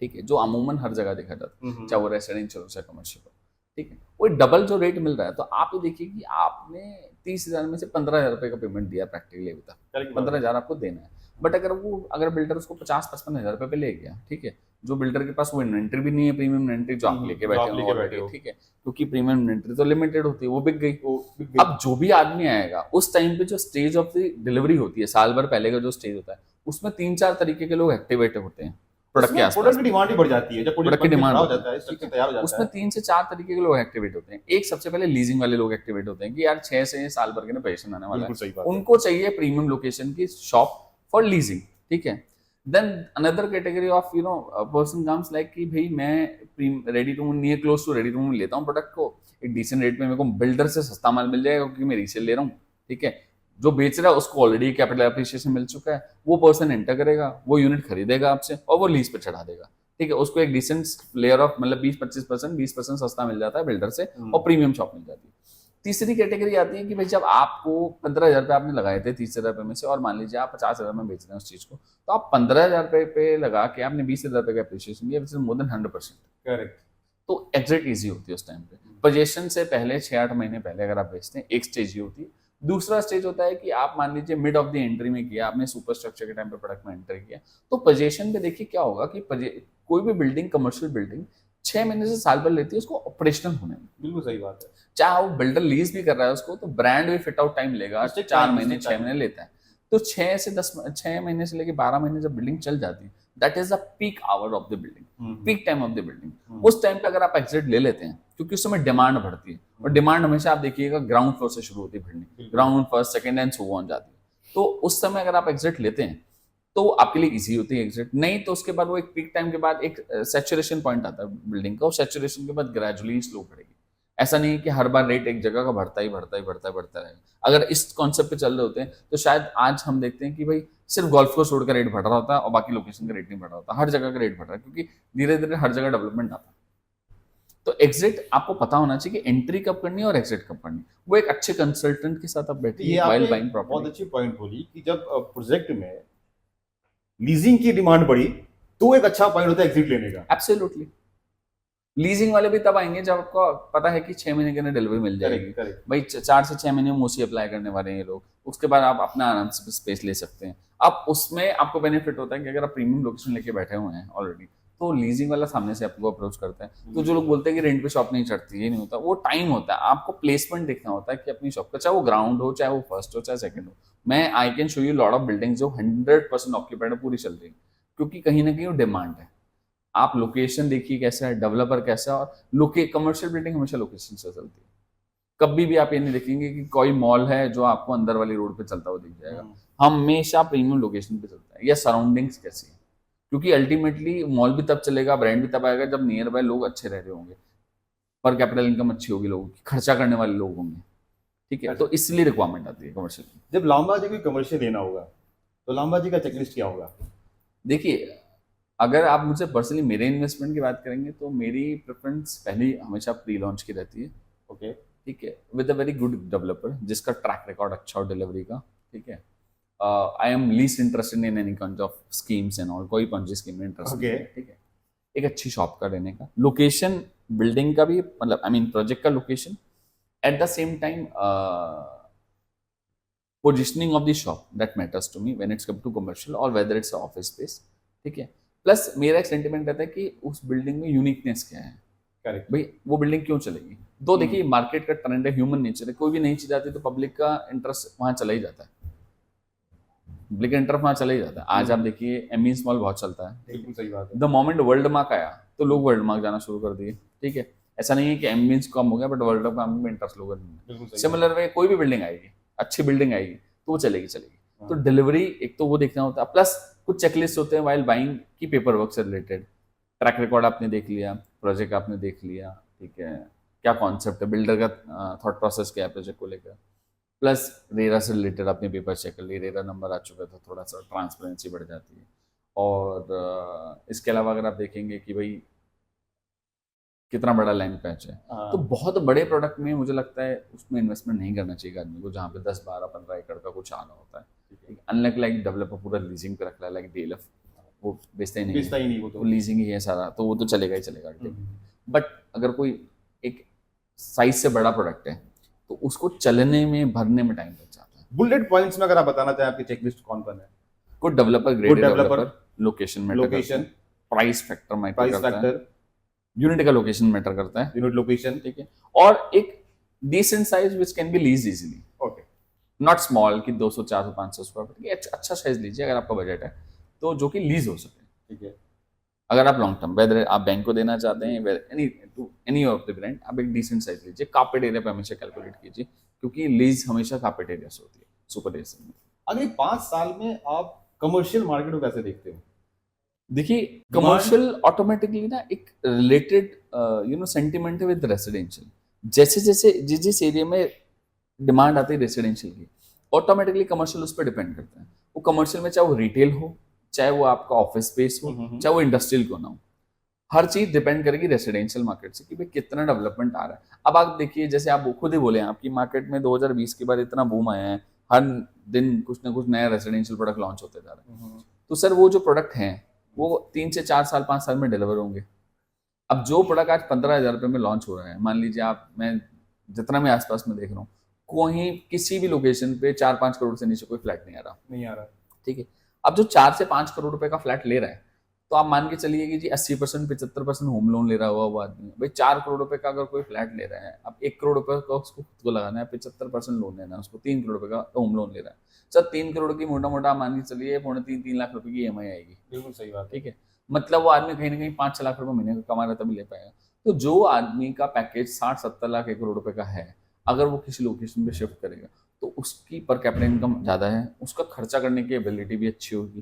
ठीक है, जो अमूमन हर जगह देखा जाता है, चाहे वो रेस्टोरेंट चलो चाहे कमर्शियल, ठीक है, वो डबल जो रेट मिल रहा है, तो आप ये देखिए कि आपने 30 हज़ार में से 15 हज़ार रुपये का पेमेंट दिया प्रैक्टिकली अभी तक, 15 हज़ार आपको देना है। बट अगर बिल्डर उसको 50-55 हज़ार रुपये पे ले गया, ठीक है, जो बिल्डर के पास वो इन्वेंट्री भी नहीं है, प्रीमियम इन्वेंट्री जो आप लेके बैठे हो ऑलरेडी, ठीक है, क्योंकि प्रीमियम इन्वेंट्री तो लिमिटेड होती है, वो बिक गई। अब जो भी आदमी आएगा उस टाइम पे जो स्टेज ऑफ द डिलीवरी होती है, साल भर पहले का जो स्टेज होता है, उसमें 3-4 तरीके के लोग एक्टिवेट होते हैं प्रोडक्ट के आसपास। प्रोडक्ट की डिमांड ही बढ़ जाती है जब प्रोडक्ट की डिमांड हो जाता है, स्ट्रक्चर तैयार हो जाता है, उसमें 3 से 4 तरीके के लोग एक्टिवेट होते हैं। एक सबसे पहले लीजिंग वाले लोग एक्टिवेट होते हैं कि यार 6 से साल भर के ना पोजीशन आने वाला है, उनको चाहिए प्रीमियम लोकेशन की शॉप फॉर लीजिंग, ठीक है। Then another category of person comes like कि भाई मैं ready to near close to ready to लेता हूँ प्रोडक्ट को, एक डिसेंट रेट में मेरे को बिल्डर से सस्ता माल मिल जाएगा क्योंकि मैं रीसेल ले रहा हूँ, ठीक है। जो बेच रहा है उसको ऑलरेडी कैपिटल एप्रिसिएशन मिल चुका है, वो पर्सन एंटर करेगा, वो यूनिट खरीदेगा आपसे और वो लीज पे चढ़ा देगा, ठीक है। उसको एक डिसेंट लेयर ऑफ मतलब 20% सस्ता मिल जाता है बिल्डर से और प्रीमियम शॉप मिल जाती है। तीसरी कैटेगरी आती है कि भाई जब आपको 15 हज़ार रुपये आपने लगाए थे 30 हज़ार रुपये में से, और मान लीजिए आप 50 हज़ार में बेच रहे हैं उस चीज को, तो आप 15 हज़ार रुपये पे लगा के आपने 20 हज़ार रुपये का एप्रिसिएशन दिया, विच इज मोर देन 100%। करेक्ट। तो एग्जिट ईजी होती है उस टाइम पे। पोजीशन से पहले 6-8 महीने पहले अगर आप बेचते हैं, एक स्टेज ये होती है। दूसरा स्टेज होता है कि आप मान लीजिए मिड ऑफ द एंट्री में किया, आपने सुपर स्ट्रक्चर के टाइम पे प्रोडक्ट में एंटर किया, तो पोजीशन पे देखिए क्या होगा कि कोई भी बिल्डिंग, कमर्शियल बिल्डिंग 6 महीने से साल भर लेती है उसको ऑपरेशनल होने में। बिल्कुल सही बात है। चाहे वो बिल्डर लीज भी कर रहा है उसको, तो ब्रांड भी फिट आउट टाइम लेगा, 4 महीने 6 महीने लेता है। तो 6 महीने से लेके 12 महीने जब बिल्डिंग चल जाती है, that is the peak hour of the building, peak time of the building. उस टाइम पे अगर आप एग्जिट ले लेते हैं, क्योंकि उस समय डिमांड बढ़ती है, और डिमांड हमेशा आप देखिएगा ग्राउंड फ्लोर से शुरू होती है building, ground first second and so on जाती है। तो उस समय अगर आप एग्जिट लेते हैं तो आपके लिए इजी होती है एग्जिट। नहीं तो उसके बाद वो एक पीक टाइम के बाद एक सैचुरेशन पॉइंट आता है बिल्डिंग का, और सैचुरेशन के बाद ग्रेजुअली स्लो बढ़ेगी। ऐसा नहीं है कि हर बार रेट एक जगह का बढ़ता रहेगा। अगर इस कॉन्सेप्ट पे चल रहे होते हैं तो शायद आज हम देखते हैं कि भाई सिर्फ गोल्फ को छोड़ कर रेट बढ़ रहा होता है और बाकी लोकेशन का रेट नहीं बढ़ रहा होता, हर जगह का रेट बढ़ रहा है, क्योंकि धीरे धीरे हर जगह डेवलपमेंट आता है। तो एग्जिट आपको पता होना चाहिए कि एंट्री कब करनी है और एग्जिट कब करनी है। वो एक अच्छे कंसल्टेंट के साथ आप बैठिए व्हाइल बाइंग प्रॉपर्टी। बहुत अच्छी पॉइंट बोली कि जब प्रोजेक्ट में लीजिंग की डिमांड बढ़ी तो एक अच्छा पॉइंट होता है एग्जिट लेने का। एब्सोल्युटली। लीजिंग वाले भी तब आएंगे जब आपको पता है कि 6 महीने के अंदर डिलीवरी मिल जाएगी। भाई 4 से 6 महीने में ओसी अप्लाई करने वाले हैं ये लोग, उसके बाद आप अपना आराम से स्पेस ले सकते हैं। अब उसमें आपको बेनिफिट होता है कि अगर आप प्रीमियम लोकेशन लेके बैठे हुए हैं ऑलरेडी, तो लीजिंग वाला सामने से आपको अप्रोच करता है। तो जो लोग बोलते हैं कि रेंट पे शॉप नहीं चढ़ती, ये नहीं होता, वो टाइम होता है। आपको प्लेसमेंट देखना होता है कि अपनी शॉप का, चाहे वो ग्राउंड हो, चाहे वो फर्स्ट हो, चाहे सेकंड हो। मैं I can show you lot of buildings जो 100% ऑक्यूपाइड पूरी चल रही है, क्योंकि कहीं ना कहीं वो डिमांड है। आप लोकेशन देखिए कैसा है, डेवलपर कैसा है, और कमर्शियल बिल्डिंग हमेशा लोकेशन से चलती है। कभी भी आप ये नहीं देखेंगे कि कोई मॉल है जो आपको अंदर वाली रोड पे चलता हुआ दिख जाएगा, हमेशा प्रीमियम लोकेशन पे चलता है। या सराउंडिंग्स कैसी है, क्योंकि अल्टीमेटली मॉल भी तब चलेगा, ब्रांड भी तब आएगा जब नियर बाय लोग अच्छे रह रहे होंगे, पर कैपिटल इनकम अच्छी होगी, लोगों की खर्चा करने वाले लोग होंगे, ठीक है। तो इसलिए रिक्वायरमेंट आती है कमर्शियल। जब लांबा जी को कमर्शियल लेना होगा तो लांबा जी का चेकलिस्ट क्या होगा? देखिए, अगर आप मुझे पर्सनली मेरे इन्वेस्टमेंट की बात करेंगे तो मेरी प्रेफरेंस पहली हमेशा प्री लॉन्च की रहती है। ओके, ठीक है, with a very good developer जिसका ट्रैक रिकॉर्ड अच्छा हो डिलीवरी का, ठीक है। I am least interested in any kind of schemes and all, कोई पंजी स्कीम में इंटरेस्ट नहीं है, ठीक है। एक अच्छी शॉप का लेने का, लोकेशन बिल्डिंग का भी, मतलब आई मीन प्रोजेक्ट का location, at the same time positioning of the shop that matters to me when it's come to commercial और वेदर इट्स ऑफिस स्पेस, ठीक है। प्लस मेरा एक सेंटिमेंट रहता है कि उस बिल्डिंग में यूनिकनेस क्या है। करेक्ट भाई वो बिल्डिंग क्यों चलेगी? तो देखिए, मार्केट का ट्रेंड है, ह्यूमन नेचर है, कोई भी नई चीज आती है तो पब्लिक का इंटरेस्ट वहां चला ही जाता है, पब्लिक इंटरेस्ट वहां चला ही जाता है। आज आप देखिए एमईएस मॉल बहुत चलता है, बिल्कुल सही बात है। द मोमेंट वर्ल्ड मार्क आया तो लोग वर्ल्ड मार्क जाना शुरू कर दिए, ठीक है। ऐसा नहीं है कि एमईएस कम हो गया, बट वर्ल्ड मार्क में इंटरेस्ट लोगों ने। सिमिलर वे कोई भी बिल्डिंग आएगी, अच्छी बिल्डिंग आएगी तो वो चलेगी। तो डिलीवरी एक तो वो देखना होता है, प्लस कुछ चेकलिस्ट होते हैं वाइल बाइंग की पेपर वर्क से रिलेटेड। ट्रैक रिकॉर्ड आपने देख लिया, प्रोजेक्ट आपने देख लिया, ठीक है, क्या कॉन्सेप्ट है, बिल्डर का थॉट प्रोसेस क्या है प्रोजेक्ट को लेकर, प्लस रेरा से रिलेटेड आपने पेपर चेक कर लिया, रेरा नंबर आ चुका है तो थोड़ा सा ट्रांसपेरेंसी बढ़ जाती है। और इसके अलावा अगर आप देखेंगे कि भाई कितना बड़ा लैंड पैच है, तो बहुत बड़े प्रोडक्ट में मुझे लगता है उसमें इन्वेस्टमेंट नहीं करना चाहिए आदमी को, जहाँ पे 10 12 15 एकड़ का कुछ आना होता है। अनलाइक लाइक डेवलपर पूरा लीजिंग पे रख रहा है, लाइक डीएलएफ वो बेचता ही नहीं, वो लीजिंग ही है सारा, तो वो तो चलेगा ही चलेगा। बट अगर कोई एक साइज से बड़ा प्रोडक्ट है तो उसको चलने में भरने में टाइम लग जाता है। बुलेट पॉइंट्स में अगर आप बताना चाहें आपकी चेकलिस्ट कौन कौन है? Good developer, grade developer, location matter, location, price factor matter price करता है, फैक्टर, यूनिट का लोकेशन मैटर करता है, यूनिट लोकेशन, ठीक है, और एक decent size which can be lease easily, okay, not small कि 200 400 500 स्क्वायर फीट की, अच्छा साइज लीजिए अगर आपका बजट है तो, जो कि लीज हो सके, ठीक है। अगर आप लॉन्ग टर्म वेदर आप बैंक को देना चाहते हैं एनी ऑफ द ब्रांड, आप एक डिसेंट साइज लीजिए। कार्पेट एरिया पे हमेशा कैलकुलेट कीजिए, क्योंकि लीज हमेशा कार्पेट एरिया से होती है सुपर एरिया में। अगले 5 साल में आप कमर्शियल मार्केट को कैसे देखते हो? देखिए कमर्शियल ऑटोमेटिकली ना एक रिलेटेड सेंटिमेंट है विद रेसिडेंशियल। जैसे जैसे जिस जिस एरिया में डिमांड आती है रेसिडेंशियल की, ऑटोमेटिकली कमर्शियल उस पर डिपेंड करता है। वो कमर्शियल में चाहे वो रिटेल हो, चाहे वो आपका ऑफिस स्पेस हो, चाहे वो इंडस्ट्रियल क्यों ना हो, हर चीज डिपेंड करेगी रेसिडेंशियल मार्केट से कि भाई कितना डेवलपमेंट आ रहा है। अब आप देखिए, जैसे आप खुद ही बोले हैं आपकी मार्केट में 2020 के बाद इतना बूम आया है, हर दिन कुछ ना कुछ नया रेसिडेंशियल प्रोडक्ट लॉन्च होते जा रहे हैं। तो सर वो जो प्रोडक्ट हैं वो 3 से 4 साल 5 साल में डिलीवर होंगे। अब जो प्रोडक्ट आज 15,000 रुपये में लॉन्च हो रहा है, मान लीजिए आप, मैं जितना मैं आसपास में देख रहा हूँ, कोई किसी भी लोकेशन पे 4-5 करोड़ से नीचे कोई फ्लैट नहीं आ रहा, ठीक है। अब जो 4 से 5 करोड़ रुपए का फ्लैट ले रहा है, तो आप मान के चलिए कि जी 80% 75% होम लोन ले रहा हुआ वो आदमी, भाई 4 करोड़ रुपए का अगर कोई फ्लैट ले रहा है, अब 1 करोड़ रुपए का उसको खुद को लगाना है, 75% लोन लेना है उसको, 3 करोड़ रुपए का होम लोन ले रहा है। सर 3 करोड़ की मोटा मोटा मान के चलिए 2.5-3 लाख रुपए की EMI आएगी। बिल्कुल सही बात, ठीक है, मतलब वो आदमी कहीं ना कहीं 5-6 लाख रुपए महीने का कमा रहा तभी ले पाएगा। तो जो आदमी का पैकेज 60-70 लाख 1 करोड़ रुपए का है, अगर वो किसी लोकेशन पे शिफ्ट करेगा तो उसकी पर कैपिटा इनकम ज़्यादा है, उसका खर्चा करने की एबिलिटी भी अच्छी होगी,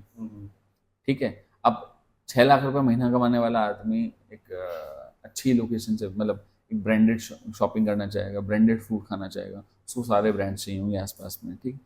ठीक है। अब 6 लाख रुपए महीना कमाने वाला आदमी एक अच्छी लोकेशन से, मतलब एक ब्रांडेड शॉपिंग करना चाहेगा, ब्रांडेड फूड खाना चाहेगा, उसको सारे ब्रांड चाहिए होंगे आसपास में, ठीक।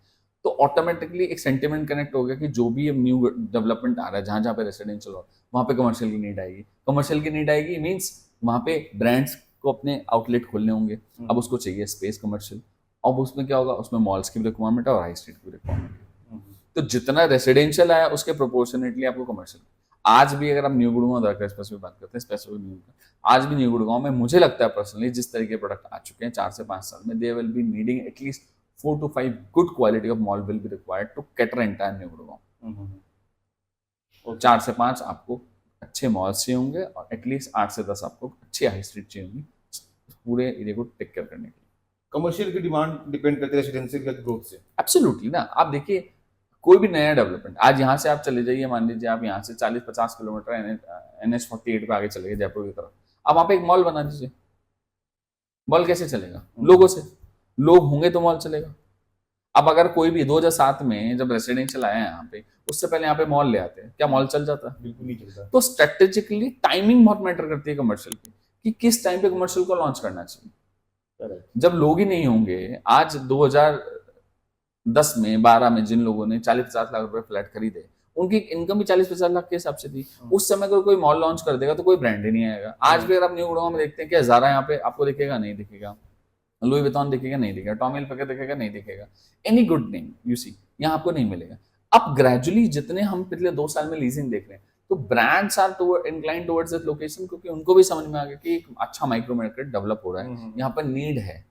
तो ऑटोमेटिकली एक सेंटिमेंट कनेक्ट हो गया कि जो भी न्यू डेवलपमेंट आ रहा है, जहाँ जहाँ पे रेसिडेंशियल हो, वहाँ पे कमर्शियल की नीड आएगी। कमर्शियल की नीड आएगी मीन्स वहाँ पे ब्रांड्स को अपने आउटलेट खोलने होंगे, अब उसको चाहिए स्पेस कमर्शियल। अब उसमें क्या होगा, उसमें मॉल्स की भी रिक्वायरमेंट है और हाई स्ट्रीट की भी रिक्वायरमेंट है। तो जितना रेसिडेंशियल आया उसके प्रोपोर्शनेटली आपको कमर्शियल। आज भी अगर आप न्यू गुड़गांव द्वारका एक्सप्रेस में बात करते हैं, स्पेसिफिक न्यू, आज भी न्यू गुड़गांव में मुझे लगता है पर्सनली जिस तरीके के प्रोडक्ट आ चुके हैं 4 से 5 साल में, they will be needing at least 4 to 5 good quality of mall will be required to cater entire new Gurgaon. और 4 से 5 आपको अच्छे मॉल्स चाहिए होंगे और एटलीस्ट 8 से 10 आपको अच्छी हाई स्ट्रीट चाहिए होंगी पूरे एरिया को टेक केयर करने के लिए। कमर्शियल की डिमांड डिपेंड करती है रेसिडेंशियल की ग्रोथ से। एब्सोल्युटली ना, आप देखिए कोई भी नया डेवलपमेंट, आज यहाँ से आप चले जाइए, मान लीजिए आप यहाँ से 40-50 किलोमीटर NH 48 पे आगे चले गए जयपुर की तरफ, अब वहाँ पे एक मॉल बना दीजिए। मॉल कैसे चलेगा? लोगों से, लोग होंगे तो मॉल चलेगा। अब अगर कोई भी 2007 में जब रेसिडेंशियल आया है यहाँ पे, उससे पहले यहाँ पे मॉल ले आते हैं, क्या मॉल चल जाता? बिल्कुल नहीं चलता। तो स्ट्रेटेजिकली टाइमिंग बहुत मैटर करती है कमर्शियल की, कि किस टाइम पे कमर्शियल को लॉन्च करना चाहिए। जब लोग ही नहीं होंगे, आज 2010 में 12 में जिन लोगों ने 40-50 लाख रुपए फ्लैट खरीदे, उनकी इनकम भी 40-50 लाख के हिसाब से थी। उस समय अगर कोई मॉल लॉन्च कर देगा तो कोई ब्रांड ही नहीं आएगा। आज भी अगर आप न्यू गुड़गांव में देखते हैं क्या ज़ारा यहाँ पे आपको दिखेगा? नहीं दिखेगा। लुई विटॉन दिखेगा? नहीं दिखेगा। टॉमी हिलफिगर दिखेगा? नहीं दिखेगा। Any good name you see यहाँ आपको नहीं मिलेगा। अब ग्रेजुअली जितने हम पिछले 2 साल में लीजिंग देख रहे हैं, तो brands are incline towards this location, क्योंकि उनको भी समझ में आ गया कि एक अच्छा माइक्रो मार्केट डेवलप हो रहा है, यहाँ पर नीड है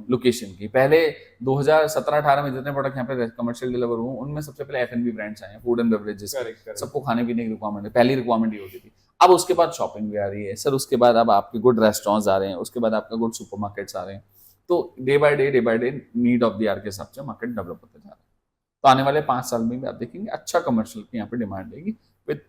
लोकेशन की। पहले 2017-18 में जितने प्रोडक्ट यहाँ पे कमर्शियल डिलीवर हुए, उनमें सबसे पहले F&B ब्रांड्स आए हैं, फूड एंड बेवरेजेस। सबको खाने पीने की रिक्वायरमेंट है, पहली रिक्वायरमेंट ये होती थी। अब उसके बाद शॉपिंग भी आ रही है सर, उसके बाद अब आपके गुड रेस्टोरेंट्स आ रहे हैं, उसके बाद आपका गुड सुपरमार्केट्स आ रहे हैं। तो day by day need of the hour के हिसाब से मार्केट डेवलप होता जा रहा है। तो आने वाले 5 साल में भी आप देखेंगे अच्छा कमर्शियल की यहाँ पे डिमांड रहेगी, with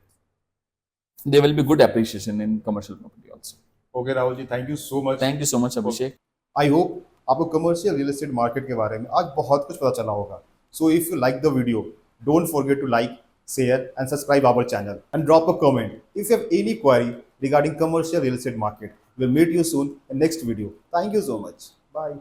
there will be good appreciation in commercial property also. Okay Rahul ji, thank you so much. Thank you so much Abhishek. I hope आपको कमर्शियल रियल एस्टेट मार्केट के बारे में आज बहुत कुछ पता चला होगा। So if you like the video, don't forget to like, share, and subscribe our channel. And drop a comment if you have any query regarding commercial real estate market. We'll meet you soon in next video. Thank you so much. Bye.